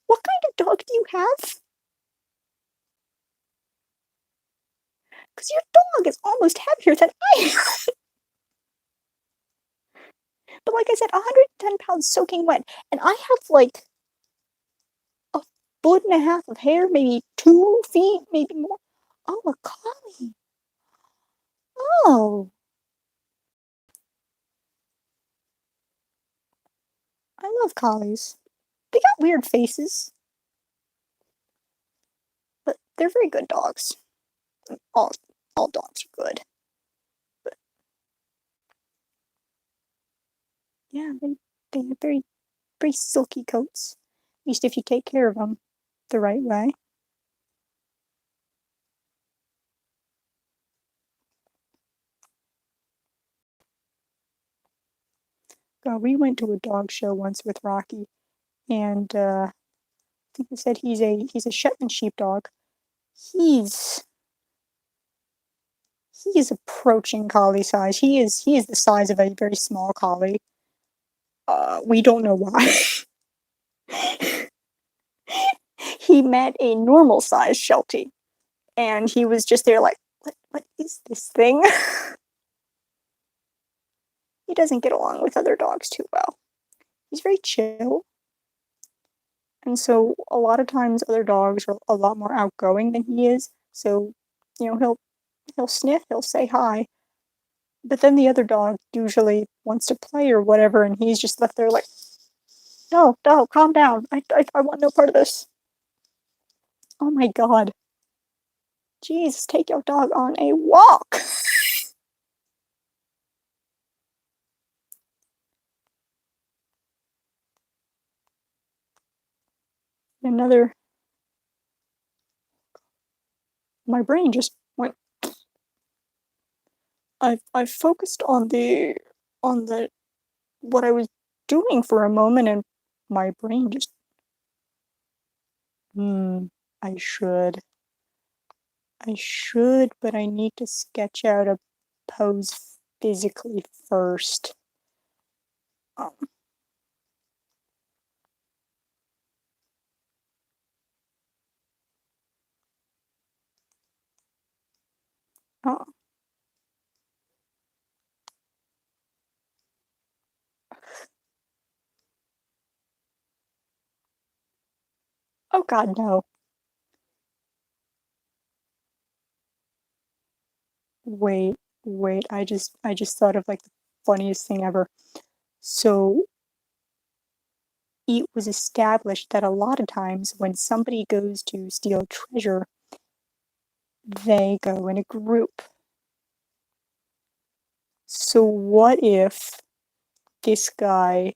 what kind of dog do you have? Because your dog is almost heavier than I am. But like I said, 110 pounds soaking wet, and I have like a foot and a half of hair, maybe 2 feet, maybe more. Oh, a collie. Oh, I love collies. They got weird faces, but they're very good dogs. All dogs are good. But yeah, they have very silky coats. At least if you take care of them the right way. we went to a dog show once with Rocky, and I think he said he's a Shetland sheepdog. He's he is approaching collie size. He is the size of a very small collie. We don't know why. He met a normal size Sheltie, and he was just there like, what is this thing? He doesn't get along with other dogs too well. He's very chill, and so a lot of times other dogs are a lot more outgoing than he is. So, he'll sniff, he'll say hi, but then the other dog usually wants to play or whatever, and he's just left there like, no, no, calm down. I want no part of this. Oh my god. Jeez, take your dog on a walk. Another. My brain just went. I focused on the what I was doing for a moment, and my brain just. I should. I should, but I need to sketch out a pose physically first. Um, oh, oh god, no. Wait, wait, I just thought of like the funniest thing ever. So it was established that a lot of times when somebody goes to steal treasure, they go in a group. So what if this guy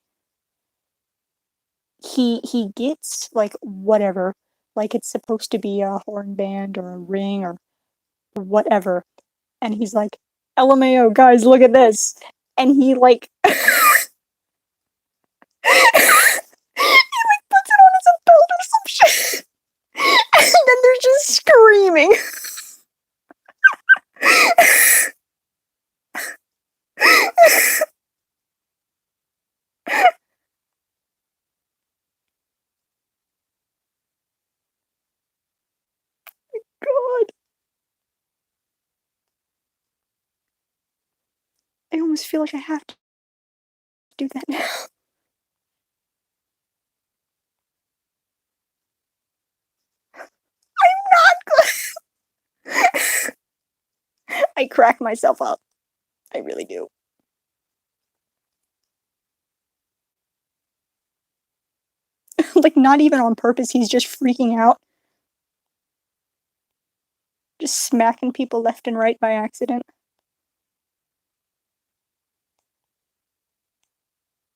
he gets like whatever, like it's supposed to be a horn band or a ring or whatever, and he's like, LMAO, guys, look at this. And he like he like puts it on his belt or some shit. And then they're just screaming. God. I almost feel like I have to do that now. I'm not good. I crack myself up. I really do. Like, not even on purpose, he's just freaking out. Just smacking people left and right by accident.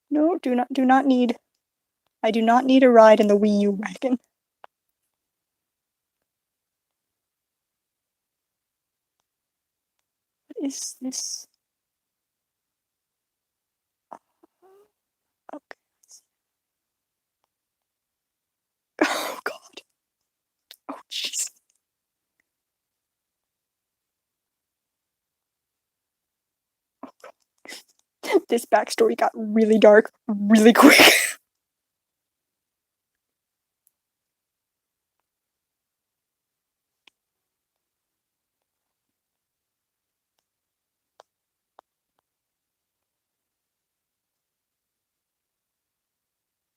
No, do not need. I do not need a ride in the Wii U wagon. What is this? Okay. Oh god. Oh jeez. This backstory got really dark really quick.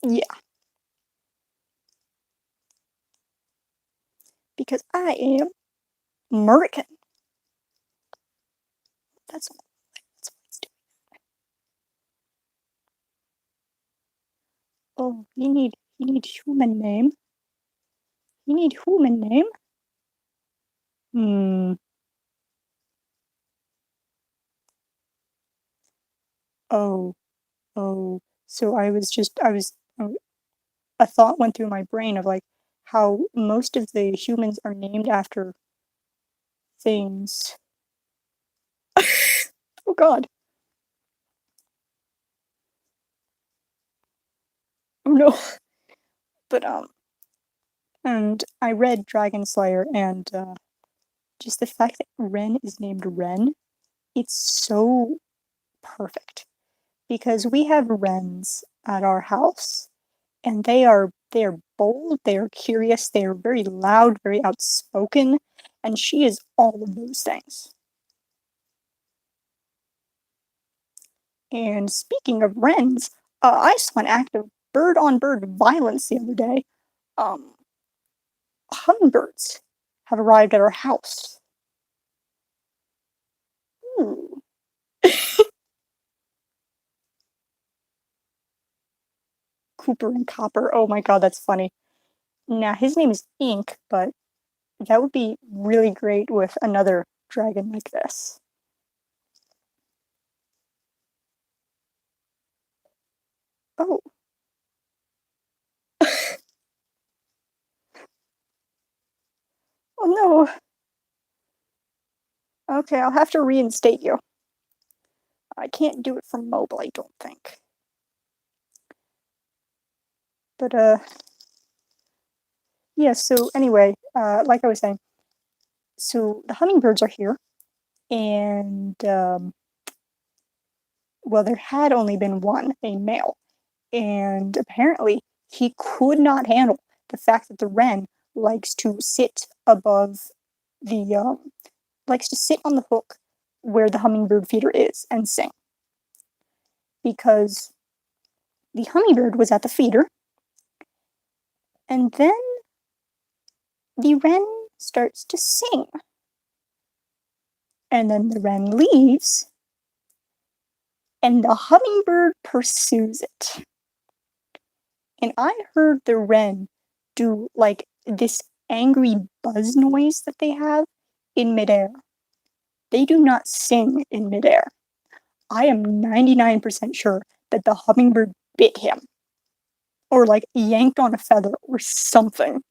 Yeah, because I am American. That's what it's doing. Oh, you need human name. You need human name. Hmm. Oh, oh. So a thought went through my brain of like how most of the humans are named after things. Oh God. Oh no. But and I read Dragon Slayer, and just the fact that Ren is named Ren, it's so perfect because we have Wrens at our house, and they are bold, they are curious, they are very loud, very outspoken, and she is all of those things. And speaking of wrens, I saw an act of bird-on-bird violence the other day. Um, Hummingbirds have arrived at our house. Ooh. Cooper and Copper. Oh my god, that's funny. Now, his name is Ink, but that would be really great with another dragon like this. Oh. Oh no. Okay, I'll have to reinstate you. I can't do it from mobile, I don't think. But, yeah, so anyway, like I was saying, so the hummingbirds are here, and, well, there had only been one, a male, and apparently he could not handle the fact that the wren likes to sit above the, likes to sit on the hook where the hummingbird feeder is and sing. Because the hummingbird was at the feeder, and then the wren starts to sing. And then the wren leaves, and the hummingbird pursues it. And I heard the wren do like this angry buzz noise that they have in midair. They do not sing in midair. I am 99% sure that the hummingbird bit him, or like yanked on a feather, or something.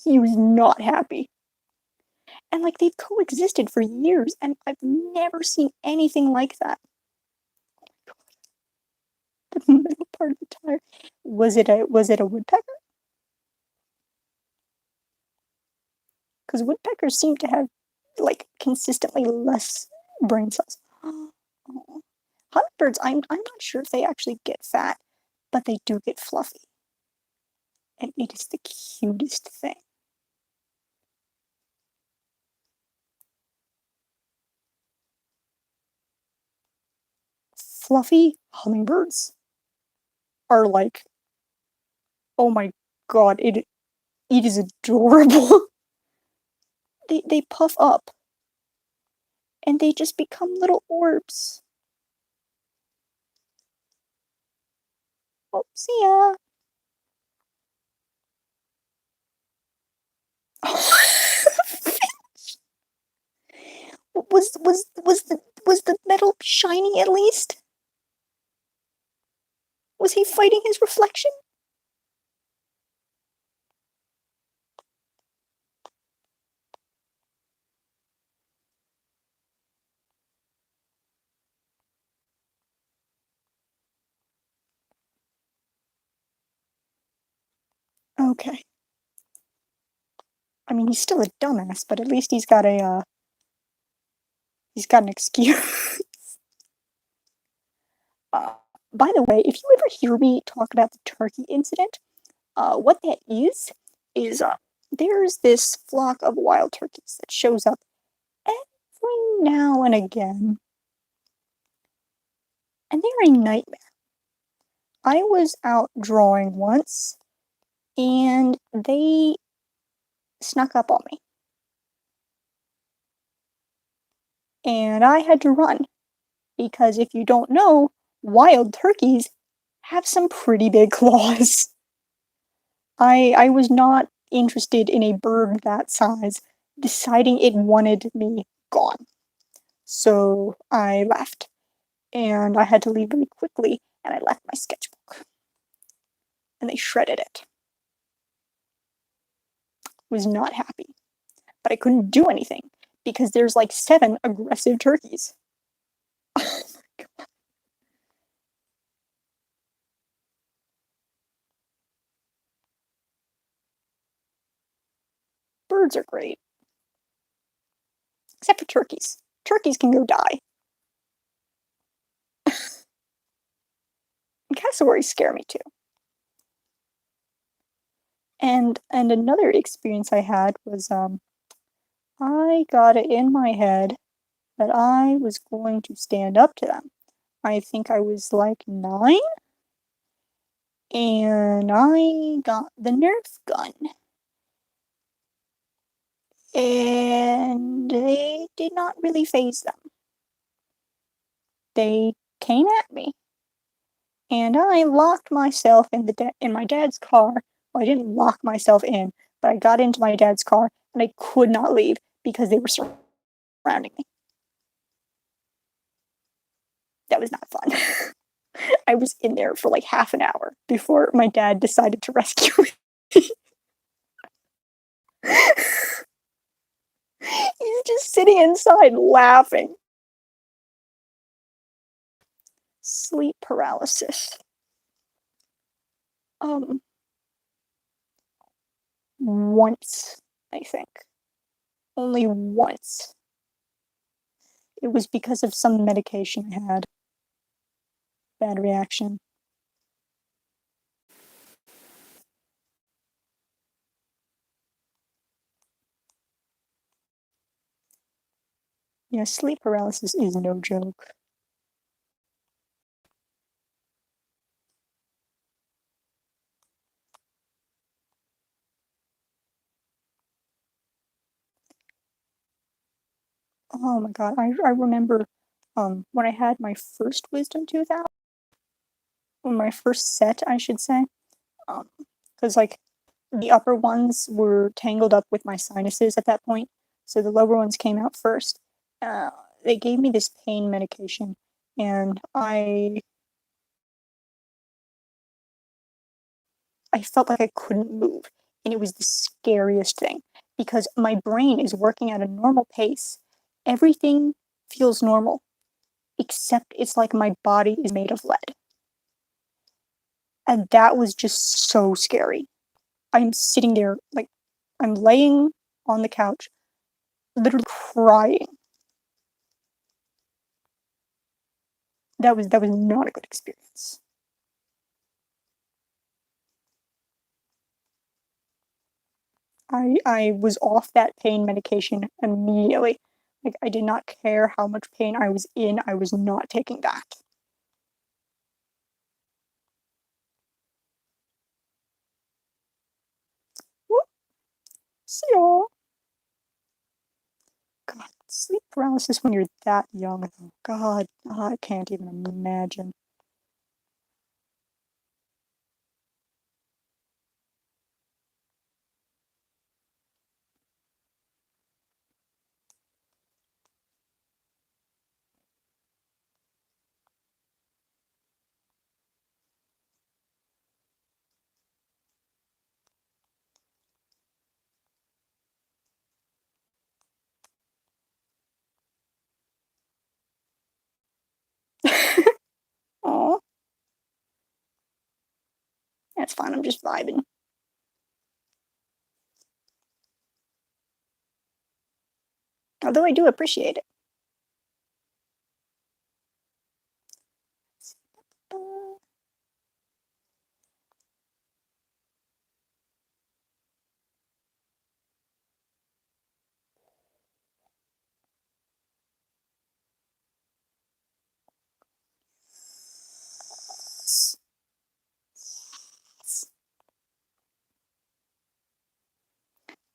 He was not happy. And like they've coexisted for years, and I've never seen anything like that. The middle part of the tire. Was it a woodpecker? Because woodpeckers seem to have like consistently less brain cells. Oh. Hummingbirds, I'm not sure if they actually get fat, but they do get fluffy. And it is the cutest thing. Fluffy hummingbirds are like, oh my god, it is adorable. They puff up and they just become little orbs. Oh, see ya. Was the metal shiny at least? Was he fighting his reflection? Okay. I mean, he's still a dumbass, but at least he's got an excuse. uh, by the way, if you ever hear me talk about the turkey incident, what that is there's this flock of wild turkeys that shows up every now and again, and they're a nightmare. I was out drawing once, and they snuck up on me, and I had to run because if you don't know, wild turkeys have some pretty big claws. I was not interested in a bird that size deciding it wanted me gone. So I left, and I had to leave really quickly, and I left my sketchbook. And they shredded it. Was not happy. But I couldn't do anything because there's like 7 aggressive turkeys. Birds are great, except for turkeys. Turkeys can go die. And cassowaries scare me too. And another experience I had was I got it in my head that I was going to stand up to them. I think I was like 9, and I got the Nerf gun. And they did not really faze them. They came at me, and I locked myself in my dad's car. Well, I didn't lock myself in, but I got into my dad's car, and I could not leave because they were surrounding me. That was not fun. I was in there for like half an hour before my dad decided to rescue me. He's just sitting inside laughing. Sleep paralysis. Um, once, I think. Only once. It was because of some medication I had. Bad reaction. Yeah, sleep paralysis is no joke. Oh my god, I remember when I had my first wisdom tooth out, or my first set, I should say. Because like the upper ones were tangled up with my sinuses at that point, so the lower ones came out first. Uh, they gave me this pain medication, and I felt like I couldn't move, and it was the scariest thing because my brain is working at a normal pace. Everything feels normal, except it's like my body is made of lead. And that was just so scary. I'm sitting there, like, I'm laying on the couch, literally crying. That was not a good experience. I was off that pain medication immediately. Like I did not care how much pain I was in, I was not taking that. Whoop, see y'all. God, sleep paralysis when you're that young. God, I can't even imagine. Oh, that's fine. I'm just vibing. Although I do appreciate it.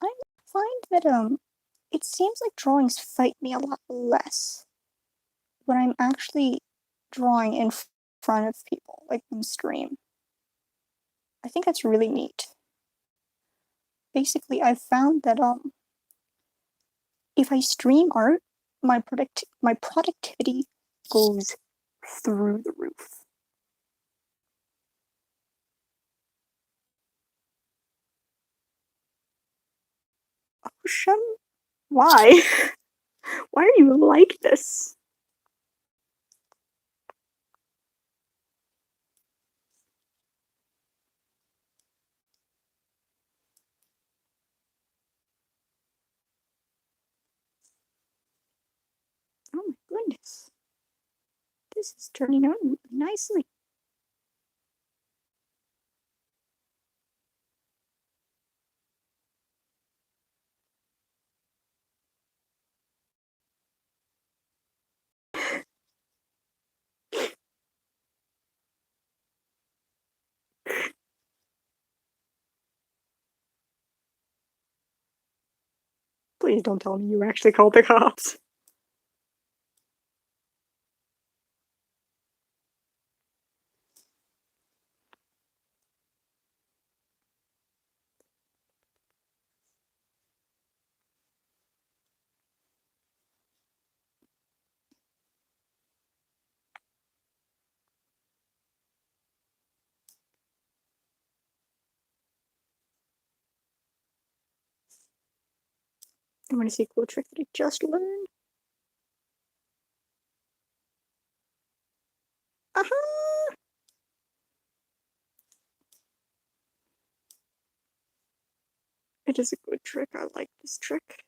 I find that it seems like drawings fight me a lot less when I'm actually drawing in front of people, like on stream. I think that's really neat. Basically, I've found that if I stream art, my productivity goes through the roof. Oh, shut. Why? Why are you like this? Oh my goodness. This is turning out nicely. Please don't tell me you actually called the cops. I want to see a cool trick that I just learned. Aha! It is a good trick. I like this trick.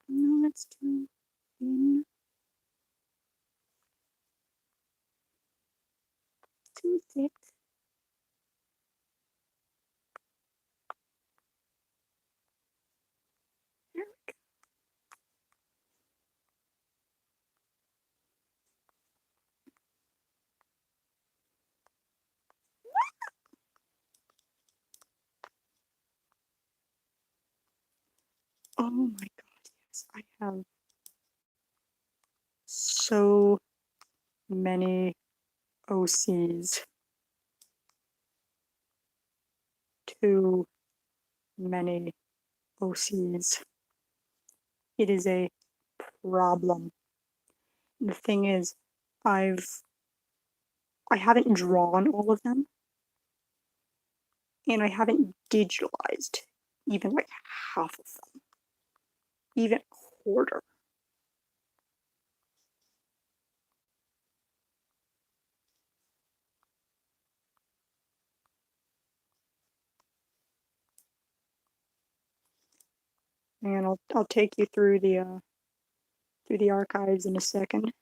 No, that's too thin. Too thick. There we go. Oh my god, yes. I have so many OCs. Too many OCs. It is a problem. The thing is, I haven't drawn all of them, and I haven't digitalized even like half of them, even a quarter. And I'll take you through the archives in a second.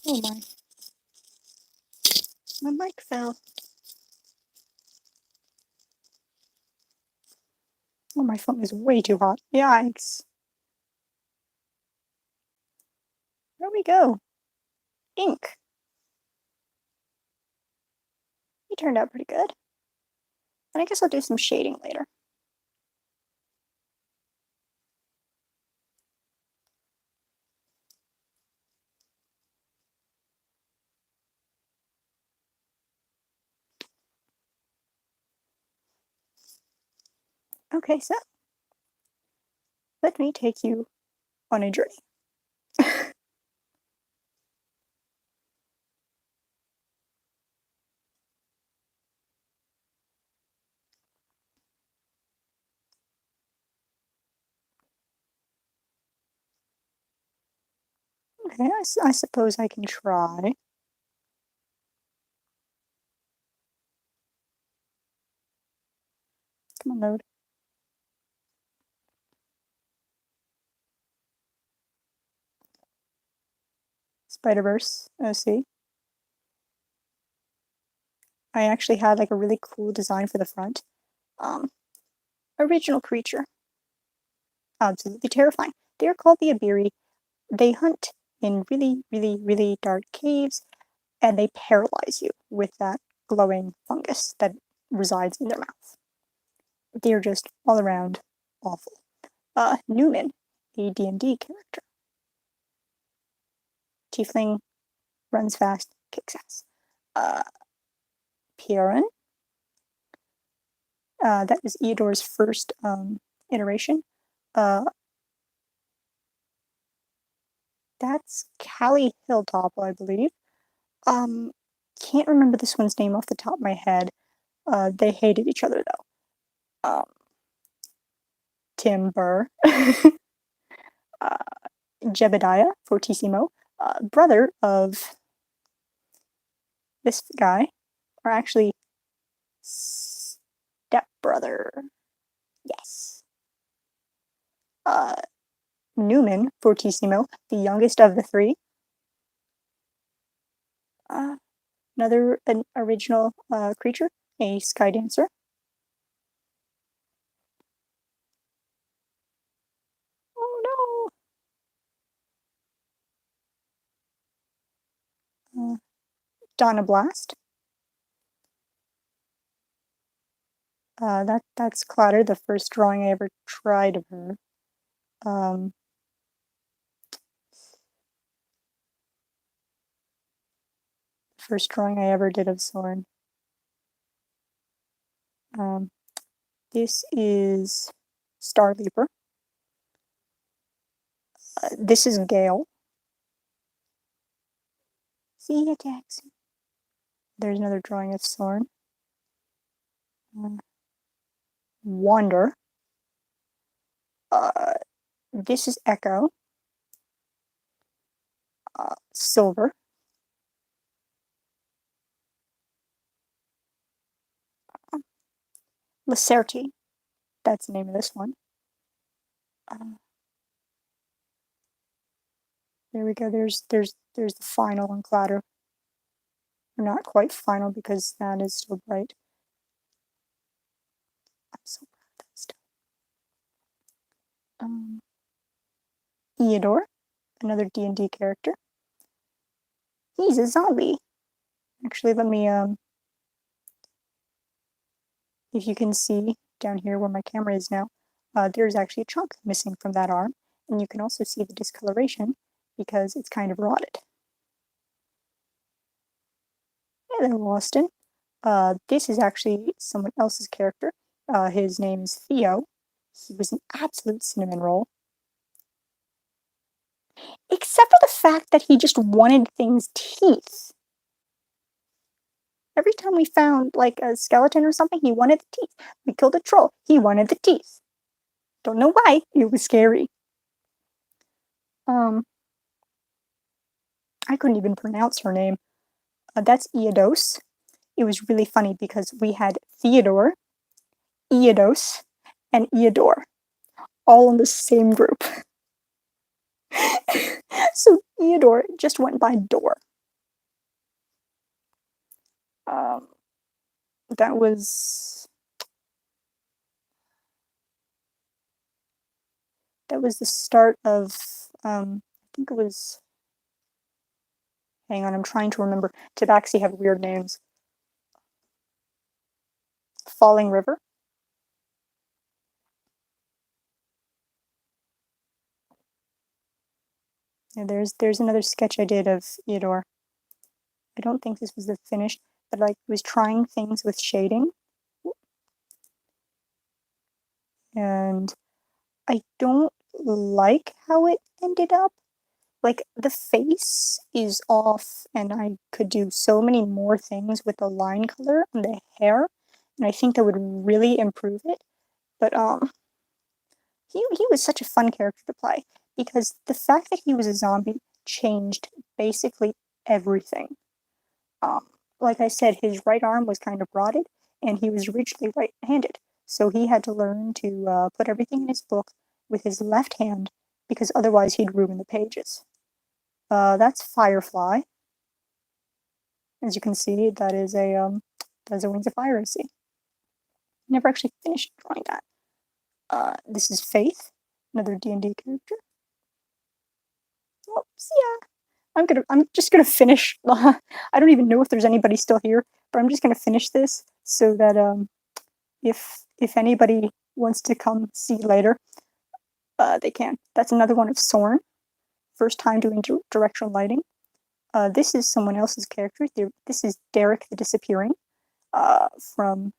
Oh my mic fell. Oh, my phone is way too hot. Yikes. There we go. Ink. He turned out pretty good. And I guess I'll do some shading later. Okay, so let me take you on a journey. Okay, I suppose I can try. Come on, load. Spider-Verse, see? I actually had like a really cool design for the front. Original creature. Absolutely terrifying. They are called the Iberi. They hunt in really, really, really dark caves, and they paralyze you with that glowing fungus that resides in their mouth. They're just all around awful. Newman, a D&D character. Tiefling, runs fast, kicks ass. Pierren, that was Eodor's first iteration. That's Callie Hilltop, I believe. Can't remember this one's name off the top of my head. They hated each other though. Tim Burr, Jebediah Fortissimo, brother of this guy, or actually stepbrother. Yes. Newman Fortissimo, the youngest of the three. Another an original creature, a sky dancer. Oh no! Donna Blast. That's Clatter, the first drawing I ever tried of her. First drawing I ever did of Soren. This is Star Leaper. This is Gale. See ya, Jackson. There's another drawing of Soren. Wander. This is Echo. Silver. Lacerti. That's the name of this one. There we go. There's the final on Clatter. Or not quite final because that is still bright. I'm so proud of that stuff. Eodor, another D&D character. He's a zombie. Actually, let me if you can see down here where my camera is now, there's actually a chunk missing from that arm, and you can also see the discoloration because it's kind of rotted. Hello, Austin. This is actually someone else's character. His name is Theo. He was an absolute cinnamon roll. Except for the fact that he just wanted things' teeth. Every time we found, like, a skeleton or something, he wanted the teeth. We killed a troll. He wanted the teeth. Don't know why. It was scary. I couldn't even pronounce her name. That's Eodos. It was really funny because we had Theodore, Eodos, and Eodor all in the same group. So Eodor just went by Door. That was the start of I think it was. Hang on, I'm trying to remember. Tabaxi have weird names. Falling River. Yeah, there's another sketch I did of Eodor. I don't think this was the finished, but I was trying things with shading. And I don't like how it ended up. Like, the face is off, and I could do so many more things with the line color and the hair, and I think that would really improve it. But he was such a fun character to play because the fact that he was a zombie changed basically everything. Like I said, his right arm was kind of rotted, and he was originally right-handed, so he had to learn to put everything in his book with his left hand because otherwise he'd ruin the pages. That's Firefly. As you can see, that is a Does a Wings of Fire OC. Never actually finished drawing that. This is Faith, another D&D character. Oops, yeah. I'm just gonna finish. I don't even know if there's anybody still here, but I'm just gonna finish this so that if anybody wants to come see later, they can. That's another one of Sorn. First time doing directional lighting. This is someone else's character. This is Derek the Disappearing, from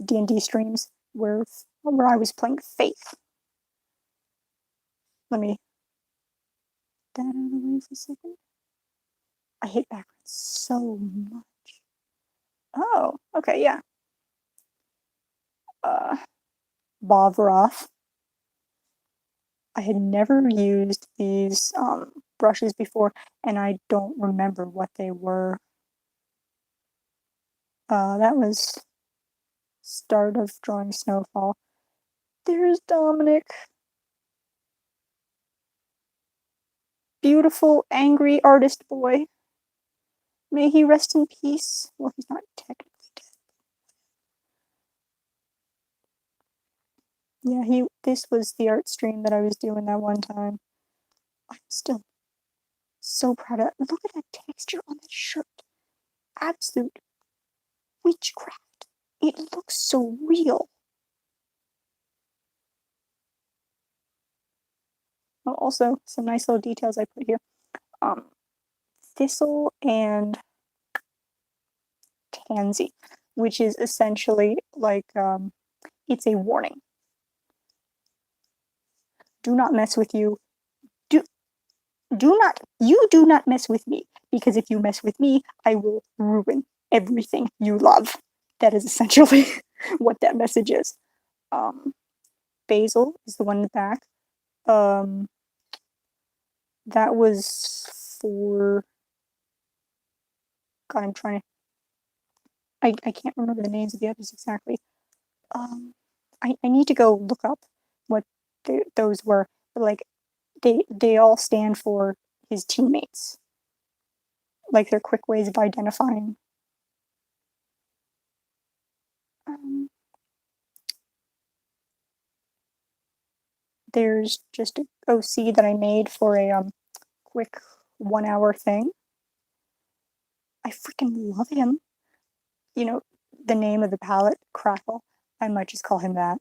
D&D streams where I was playing Faith. Let me get that out of the way for a second. I hate backgrounds so much. Oh, okay, yeah. Bovroth. I had never used these brushes before, and I don't remember what they were. That was start of drawing Snowfall. There's Dominic. Beautiful, angry artist boy. May he rest in peace. Well, he's not technically dead. Yeah, this was the art stream that I was doing that one time. I'm still so proud of it. Look at that texture on that shirt. Absolute witchcraft. It looks so real. Oh, also, some nice little details I put here. Thistle and tansy, which is essentially like, it's a warning. Do not mess with you. You do not mess with me, because if you mess with me, I will ruin everything you love. That is essentially what that message is. Basil is the one in the back. That was for, God, I'm trying to, I can't remember the names of the others exactly. I need to go look up what those were, but like, they all stand for his teammates. Like, they're quick ways of identifying. There's just an OC that I made for a quick 1 hour thing. I freaking love him. You know, the name of the palette, Crackle. I might just call him that.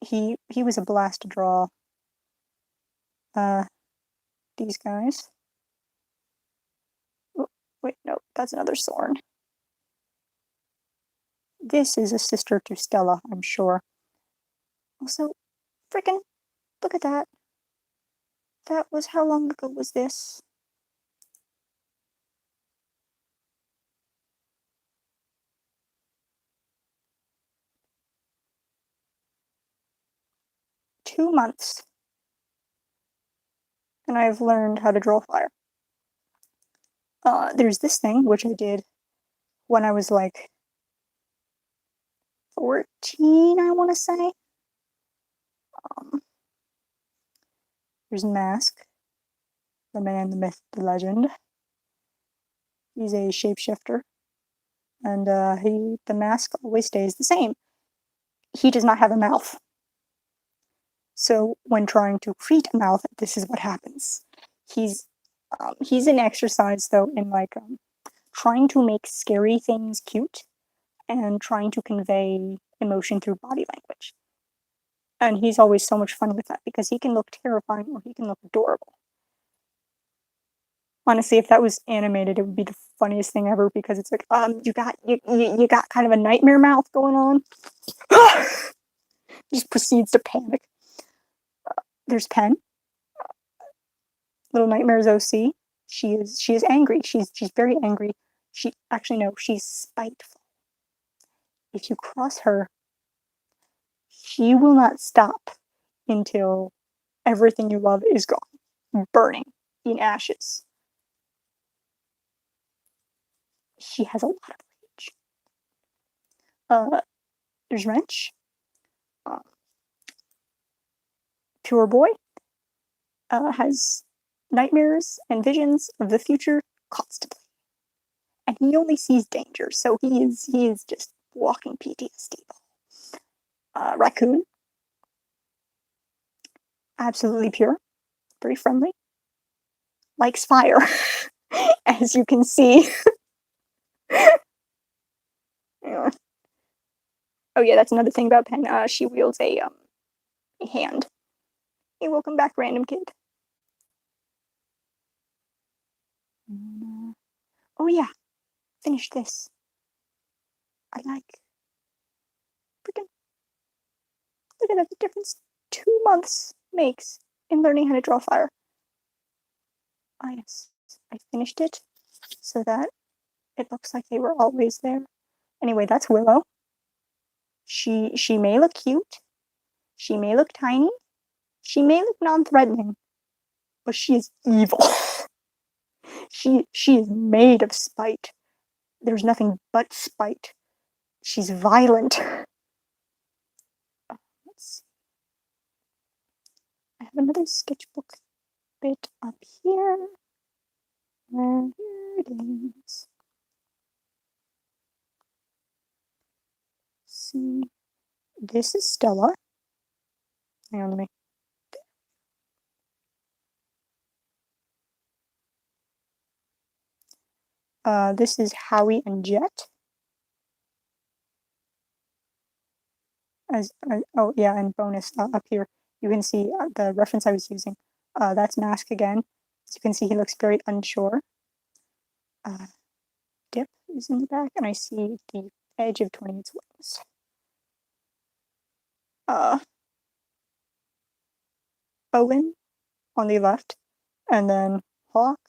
He was a blast to draw. These guys. Oh, wait, no, that's another Sorn. This is a sister to Stella, I'm sure. Also, freaking, look at that. That was, how long ago was this? Two months. And I've learned how to draw fire. There's this thing, which I did when I was like 14, I want to say. There's Mask, the man, the myth, the legend. He's a shapeshifter, and the mask always stays the same. He does not have a mouth. So when trying to create a mouth, this is what happens. He's an exercise, though, in like trying to make scary things cute and trying to convey emotion through body language. And he's always so much fun with that because he can look terrifying or he can look adorable. Honestly, if that was animated, it would be the funniest thing ever because it's like, you got kind of a nightmare mouth going on. Just proceeds to panic. There's Pen, Little Nightmares OC. She is angry. She's very angry. She's spiteful. If you cross her, she will not stop until everything you love is gone, burning in ashes. She has a lot of rage. There's Wrench. Pure Boy has nightmares and visions of the future constantly. and he only sees danger, so he is just walking PTSD. Raccoon, absolutely pure, very friendly, likes fire, as you can see. Yeah. Oh yeah, that's another thing about Pen. She wields a hand. Hey, welcome back, random kid. Oh yeah, finish this. I like. Freaking look at that, the difference 2 months makes in learning how to draw fire. Ah yes, I finished it so that it looks like they were always there. Anyway, that's Willow. She may look cute, she may look tiny, she may look non-threatening, but she is evil. she is made of spite. There's nothing but spite. She's violent. Let's see. I have another sketchbook bit up here. Here it is. See, this is Stella. Hang on, let me. This is Howie and Jet. Oh yeah, and bonus up here, you can see the reference I was using. That's Mask again. As you can see, he looks very unsure. Dip is in the back, and I see the edge of 28's wings. Owen on the left, and then Hawk,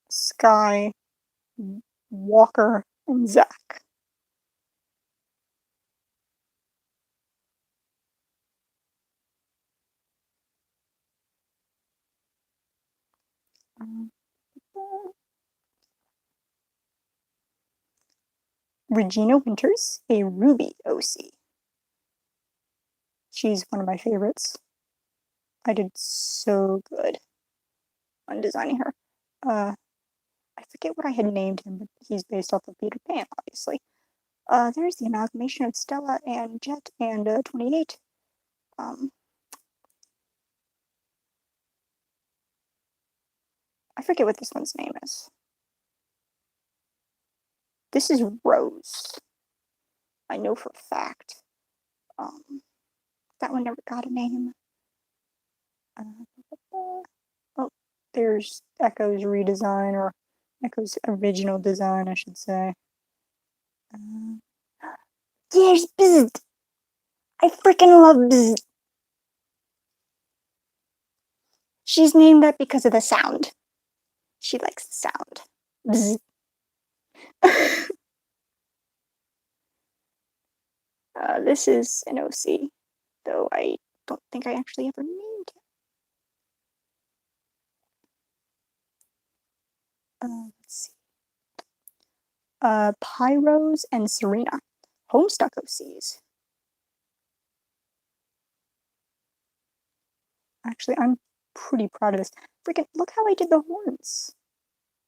Sky, Walker, and Zach. Regina Winters, a Ruby OC. She's one of my favorites. I did so good on designing her. I forget what I had named him, but he's based off of Peter Pan, obviously. There's the amalgamation of Stella and Jet and 28. I forget what this one's name is. This is Rose. I know for a fact. That one never got a name. Oh, there's Echo's redesign, or Echo's original design, I should say. Yes, Bzzz! I freaking love Bzzz! She's named that because of the sound. She likes the sound. Bzzz. This is an OC, though I don't think I actually ever named it. Let's see. Pyros and Serena, Homestuck OCs. Actually, I'm pretty proud of this. Freaking look how I did the horns.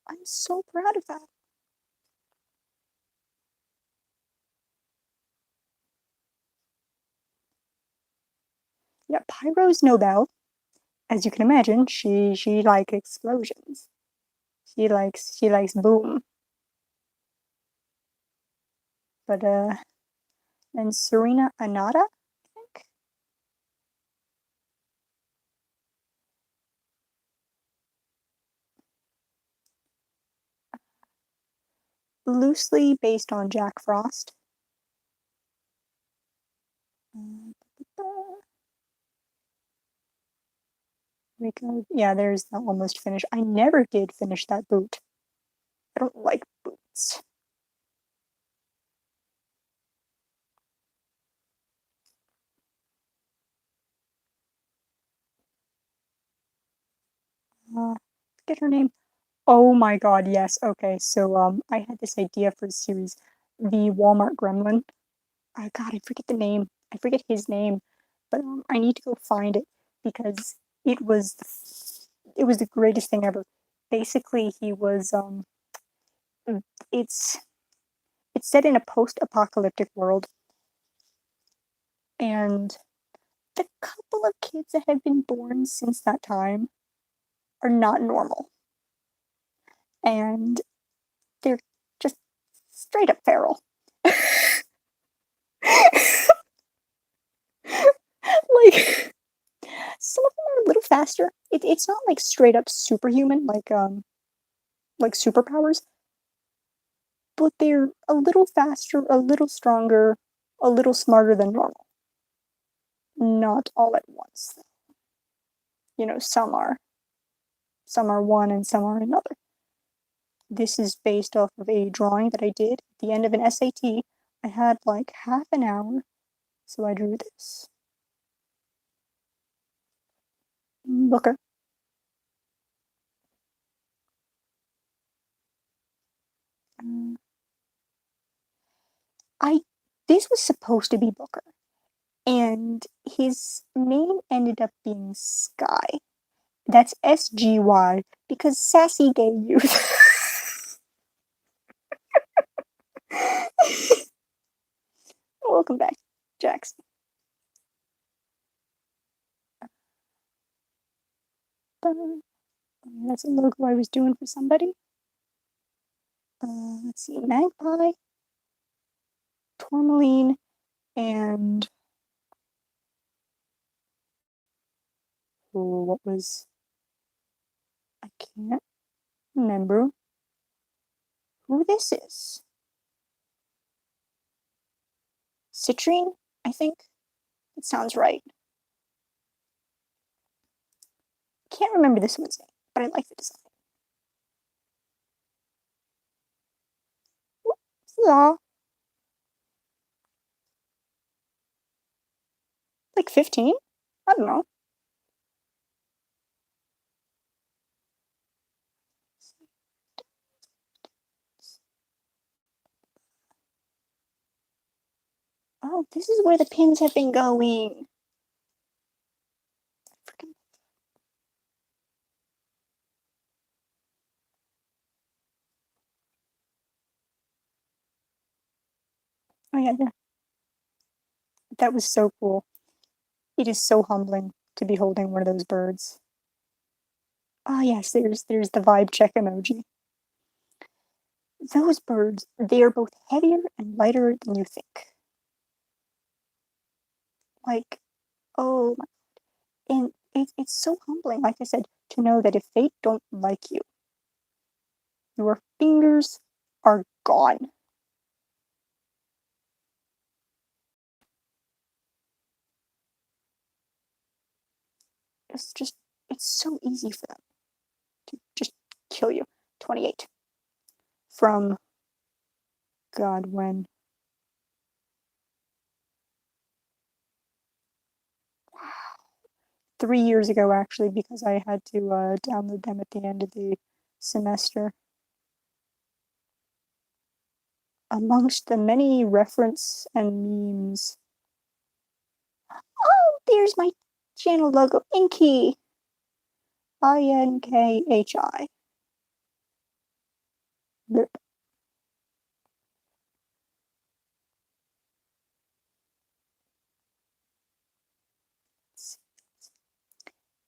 I'm so proud of that. Yeah, Pyro's Nobel. As you can imagine, she likes explosions. She likes boom. But and Serena Anata, I think. Loosely based on Jack Frost. Yeah, there's the almost finish. I never did finish that boot. I don't like boots. Forget her name. Oh my god, yes. Okay, so I had this idea for a series, the Walmart Gremlin. God, I forget the name. I forget his name, but I need to go find it because it was the greatest thing ever. Basically, he was it's it's set in a post-apocalyptic world, and the couple of kids that have been born since that time are not normal, and they're just straight up feral. Like some of them are a little faster. It's not like straight up superhuman, like superpowers, but they're a little faster, a little stronger, a little smarter than normal. Not all at once. You know, some are one and some are another. This is based off of a drawing that I did at the end of an SAT. I had like half an hour, so I drew this. Booker. Uh, I this was supposed to be Booker, and his name ended up being Sky. That's SGY because sassy gay youth. Welcome back, Jackson. That's a logo I was doing for somebody. Let's see, Magpie, Tourmaline, and what was I can't remember who this is. Citrine, I think. It sounds right. Can't remember this one's name, but I like the design. Yeah, like 15? I don't know. Oh, this is where the pins have been going. Oh yeah, that was so cool. It is so humbling to be holding one of those birds. Ah, yes, there's the vibe check emoji. Those birds, they are both heavier and lighter than you think. Like, oh, and it's so humbling, like I said, to know that if they don't like you, your fingers are gone. It's just, it's so easy for them to just kill you. 28. From God, when? 3 years ago, actually, because I had to download them at the end of the semester. Amongst the many reference and memes. Oh, there's my channel logo, Inky. INKHI. There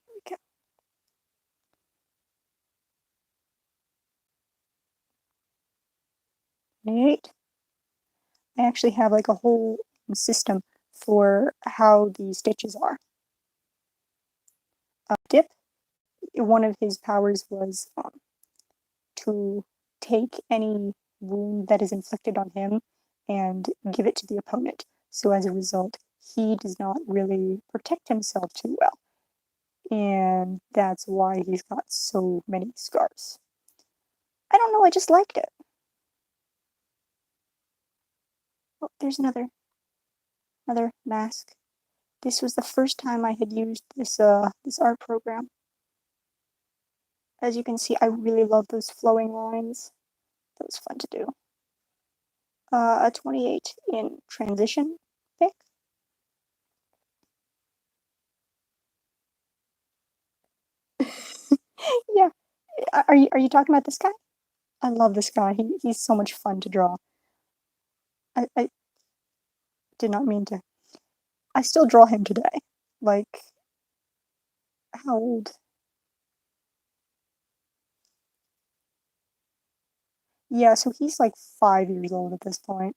we go. 28. I actually have like a whole system for how the stitches are. Dip, one of his powers was to take any wound that is inflicted on him and give it to the opponent. So as a result, he does not really protect himself too well. And that's why he's got so many scars. I don't know, I just liked it. Oh, there's another mask. This was the first time I had used this art program. As you can see, I really love those flowing lines. That was fun to do. A 28 in transition pick. Yeah. Are you talking about this guy? I love this guy. He's so much fun to draw. I did not mean to. I still draw him today. Like, how old? Yeah, so he's like 5 years old at this point.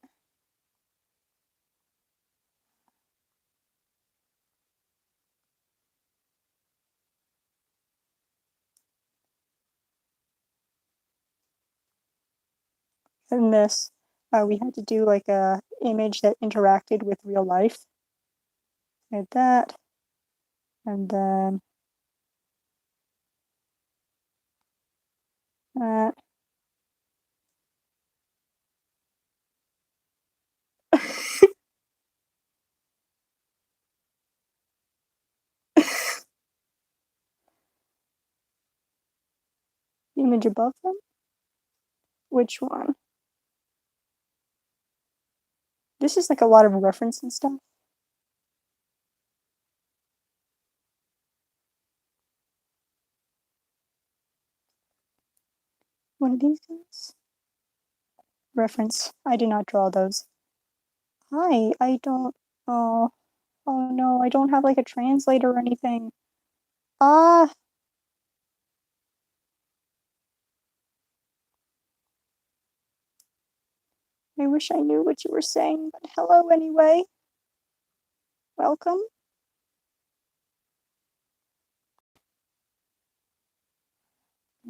And this, we had to do like a image that interacted with real life. Like that, and then that. The image above them? Which one? This is like a lot of reference and stuff. One of these guys? Reference. I did not draw those. Hi, I don't. Oh, oh no, I don't have like a translator or anything. Ah, I wish I knew what you were saying, but hello anyway. Welcome.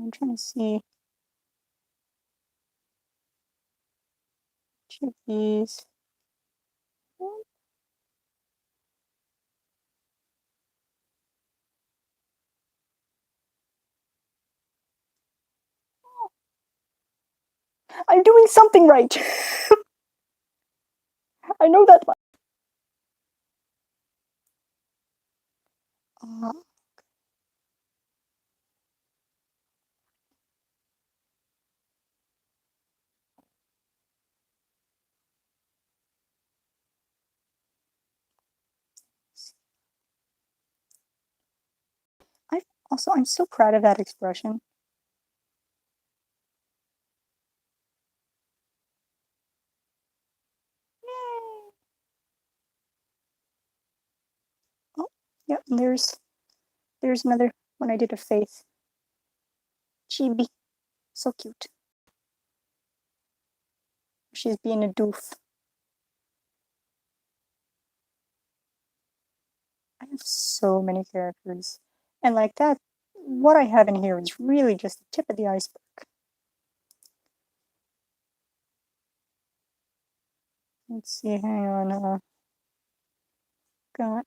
I'm trying to see which of these. I'm doing something right. I know that much. Uh, I also I'm so proud of that expression. Yay! Oh, yep. And there's another one I did of Faith. Chibi, so cute. She's being a doof. I have so many characters, and like that, what I have in here is really just the tip of the iceberg. Let's see. Hang on. Got.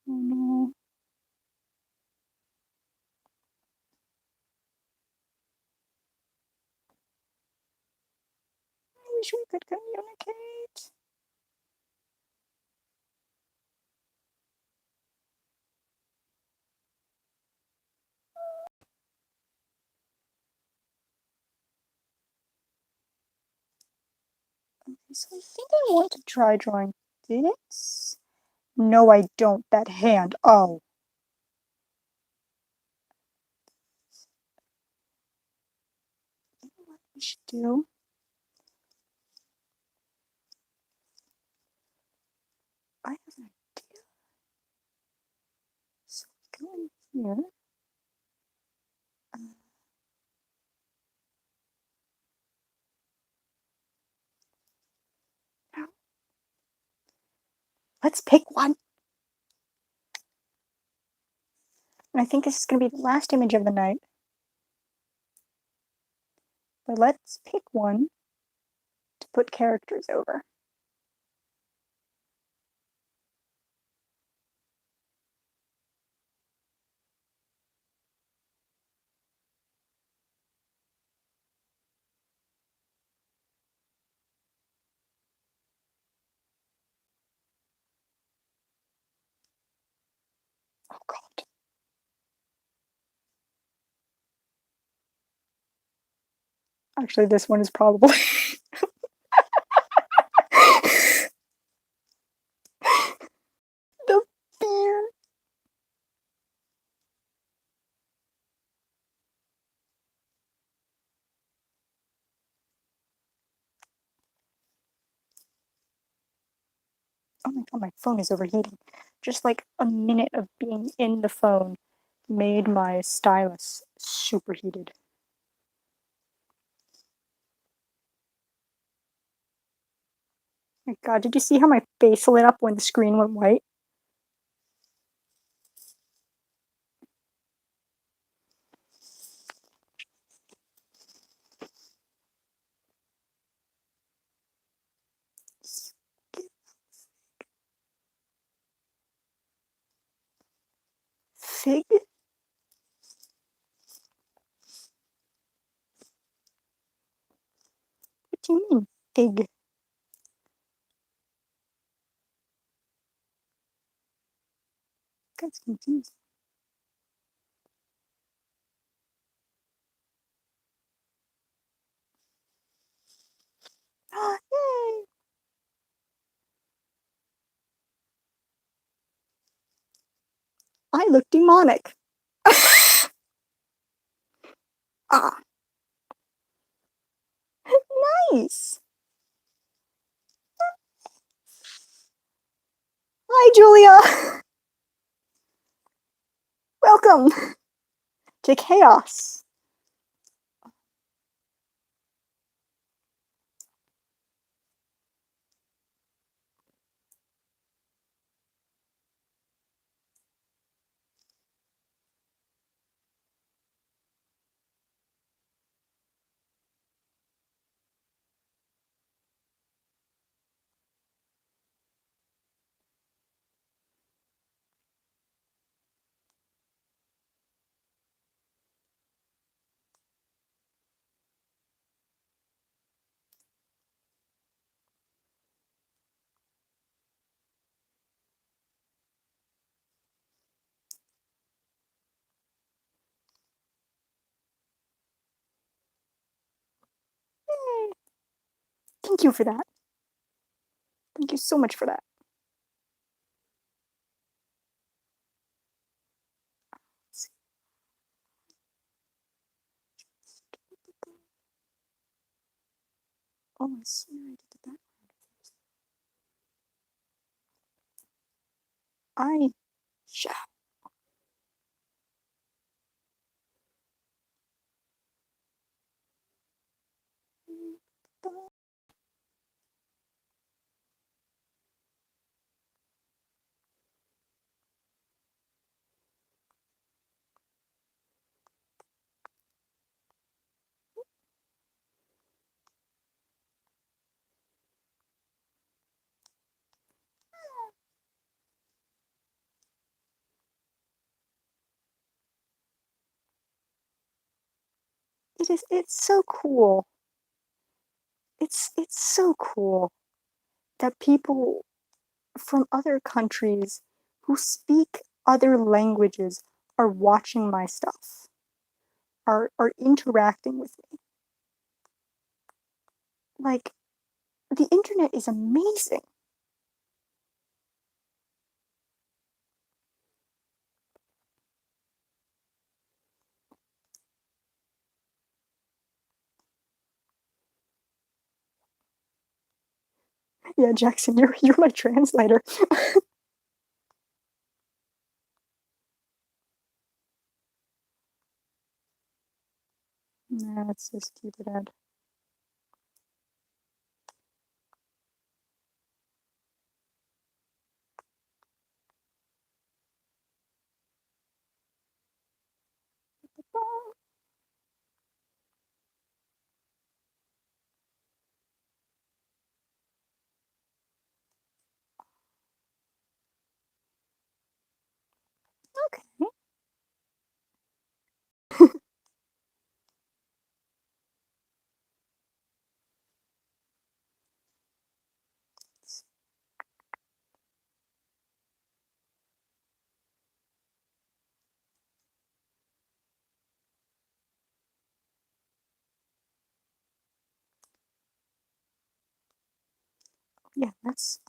Oh no. I wish we could communicate. Okay, so I think I want to try drawing this. No, I don't. That hand. Oh. You know what we should do? I have an idea. So go in here. Now, let's pick one. And I think this is going to be the last image of the night. But let's pick one to put characters over. Oh god. Actually, this one is probably the beer. Oh my god, my phone is overheating. Just like a minute of being in the phone made my stylus superheated. My god, did you see how my face lit up when the screen went white? Fig? What do you mean, fig? That's confused. Yay! I look demonic. Ah, nice. Hi, Julia. Welcome to chaos. Yay. Thank you for that. Thank you so much for that. Oh, I swear I did that. I shall. It's so cool. It's so cool that people from other countries who speak other languages are watching my stuff, are interacting with me. Like, the internet is amazing. Yeah, Jackson, you're my translator. Nah, let's just keep it at. Okay. Yeah, that's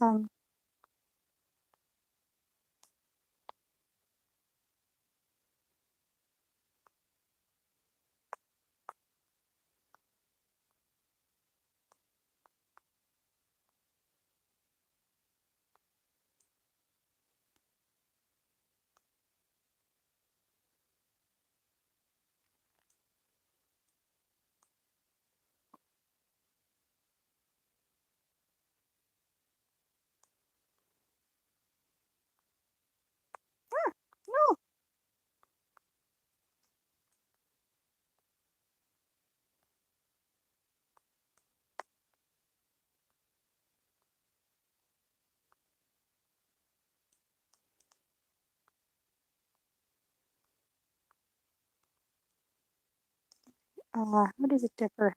How does it differ?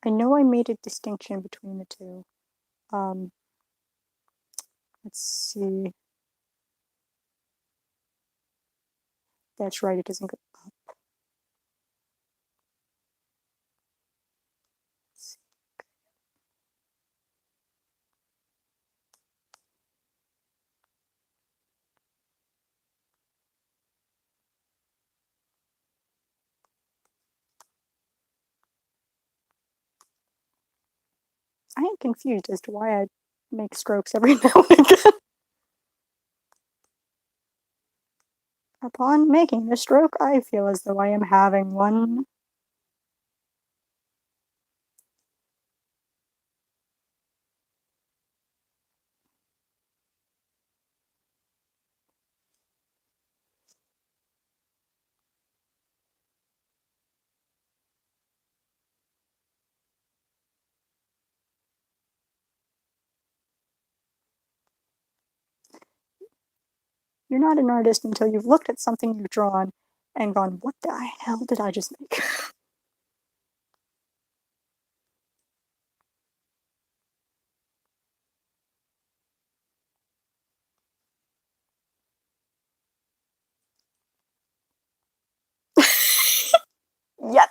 I know I made a distinction between the two. Um, let's see. That's right, it doesn't go up. I am confused as to why I make strokes every now and again. Upon making the stroke, I feel as though I am having one. You're not an artist until you've looked at something you've drawn and gone, what the hell did I just make? Yep.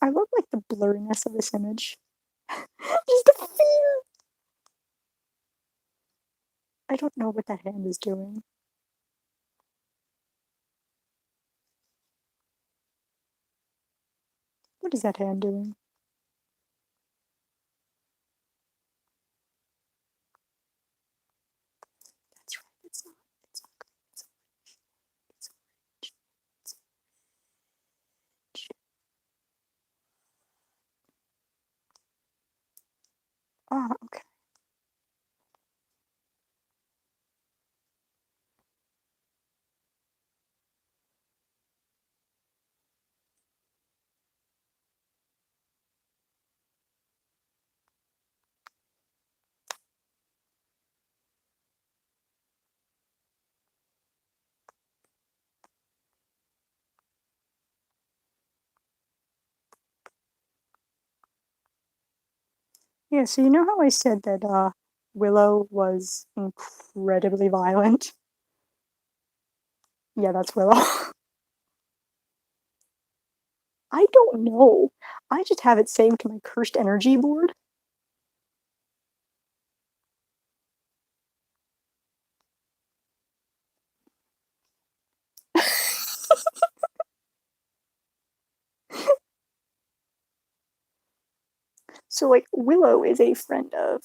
I love like the blurriness of this image. Just the fear. I don't know what that hand is doing. What is that hand doing? That's right. It's not. It's not green. It's orange. It's orange. Ah, okay. Yeah, so you know how I said that Willow was incredibly violent? Yeah, that's Willow. I don't know. I just have it saved to my cursed energy board. So like Willow is a friend of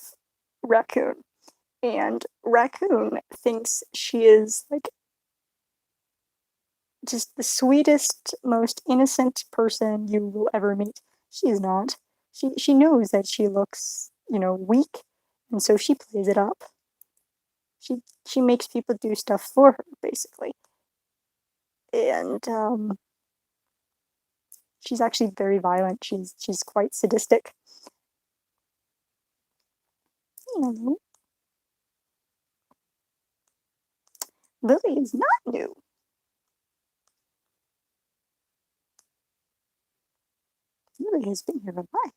Raccoon, and Raccoon thinks she is like just the sweetest, most innocent person you will ever meet. She is not. She knows that she looks, weak, and so she plays it up. She makes people do stuff for her, basically. And she's actually very violent. She's quite sadistic. You Lily is not new. Lily has been here a while.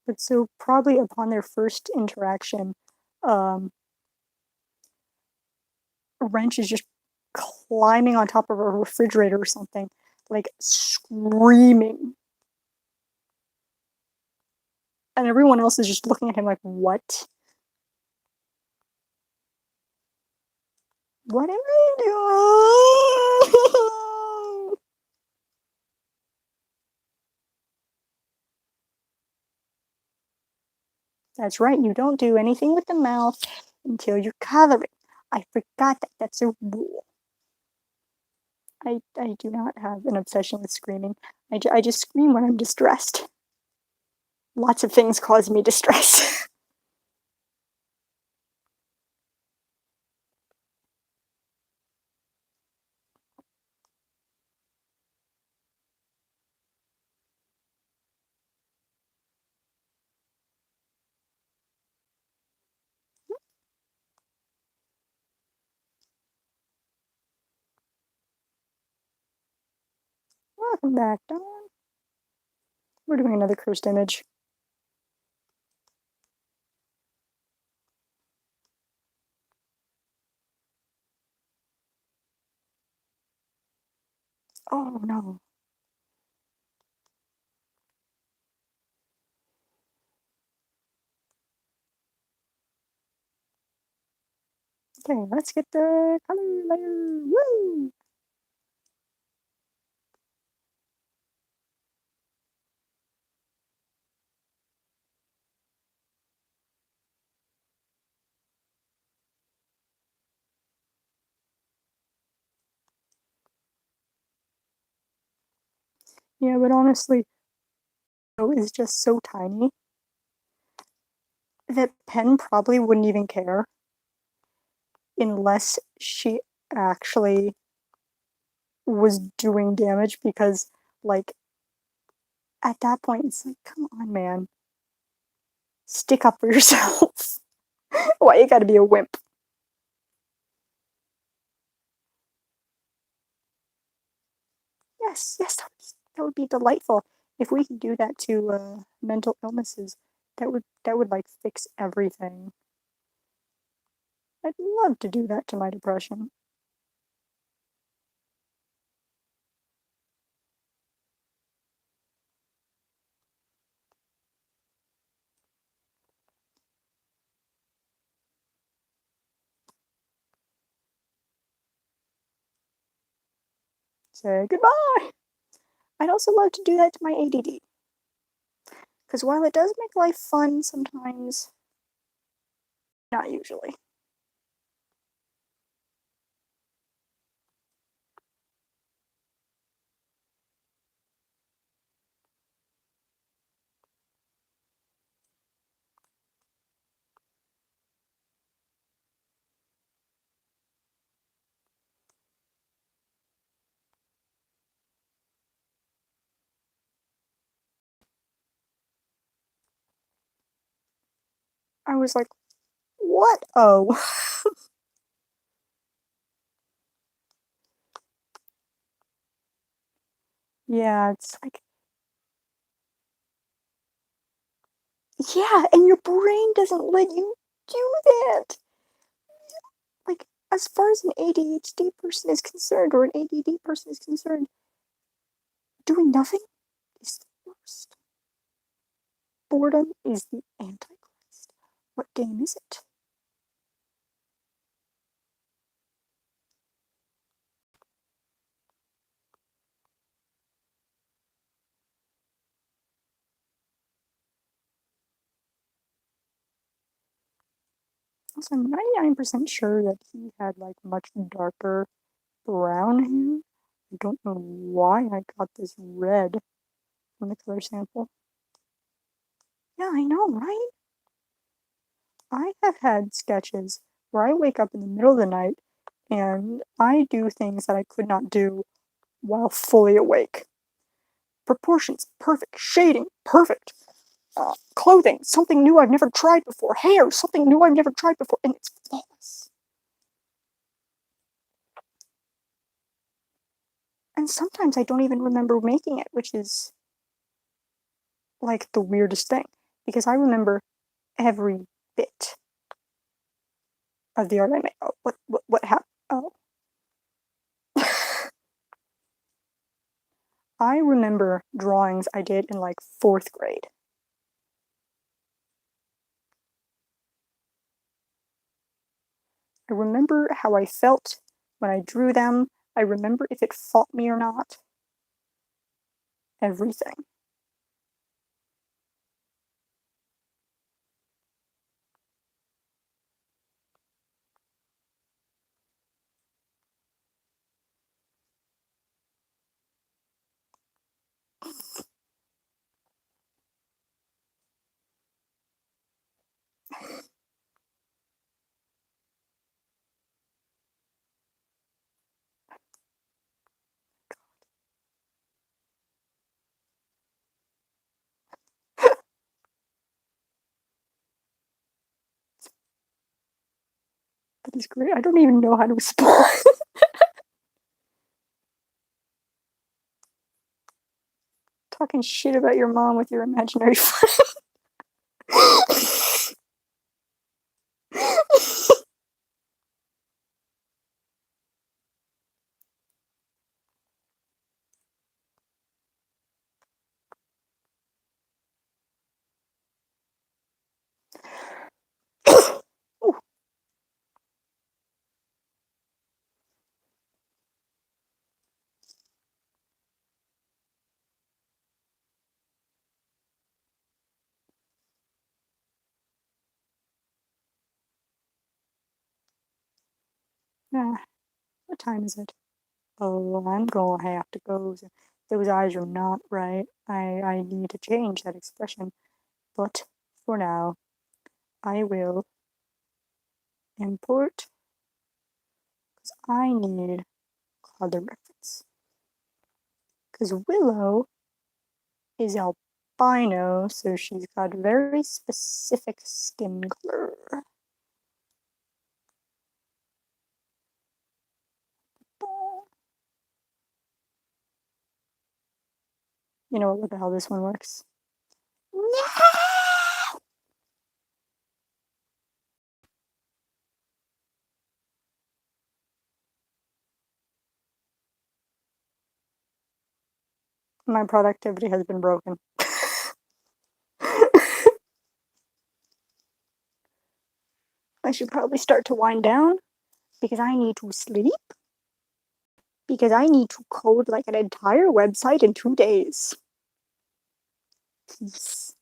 But so probably upon their first interaction, um, Wrench is just climbing on top of a refrigerator or something, like screaming. And everyone else is just looking at him like, what? What am I doing? That's right, you don't do anything with the mouth until you're coloring. I forgot that that's a rule. I do not have an obsession with screaming. I just scream when I'm distressed. Lots of things cause me distress. Welcome back, Dawn. We're doing another cursed image. Oh no. Okay, let's get the color layer. Woo! Yeah, but honestly, is just so tiny that Pen probably wouldn't even care unless she actually was doing damage because, like, at that point, it's like, come on, man. Stick up for yourself. Why you gotta be a wimp? Yes, yes, that would be delightful. If we could do that to mental illnesses, that would like fix everything. I'd love to do that to my depression. Say goodbye. I'd also love to do that to my ADD. Because while it does make life fun sometimes, not usually. I was like, what? Oh. Yeah, it's like, yeah, and your brain doesn't let you do that. Like, as far as an ADHD person is concerned, or an ADD person is concerned, doing nothing is the worst. Boredom is the Antichrist. What game is it? Also, I'm 99% sure that he had like much darker brown hair. I don't know why I got this red from the color sample. Yeah, I know, right? I have had sketches where I wake up in the middle of the night and I do things that I could not do while fully awake. Proportions, perfect. Shading, perfect. Clothing, something new I've never tried before. Hair, something new I've never tried before. And it's flawless. And sometimes I don't even remember making it, which is like the weirdest thing. Because I remember every bit of the art I made. Oh, what happened? I remember drawings I did in like 4th grade. I remember how I felt when I drew them. I remember if it fought me or not. Everything. That is great. I don't even know how to respond. Talking shit about your mom with your imaginary friend. What time is it? Oh, I'm gonna have to go. Those eyes are not right. I need to change that expression. But for now, I will import because I need color reference. Because Willow is albino, so she's got very specific skin color. You know what the hell this one works? My productivity has been broken. I should probably start to wind down because I need to sleep. Because I need to code like an entire website in 2 days. Peace.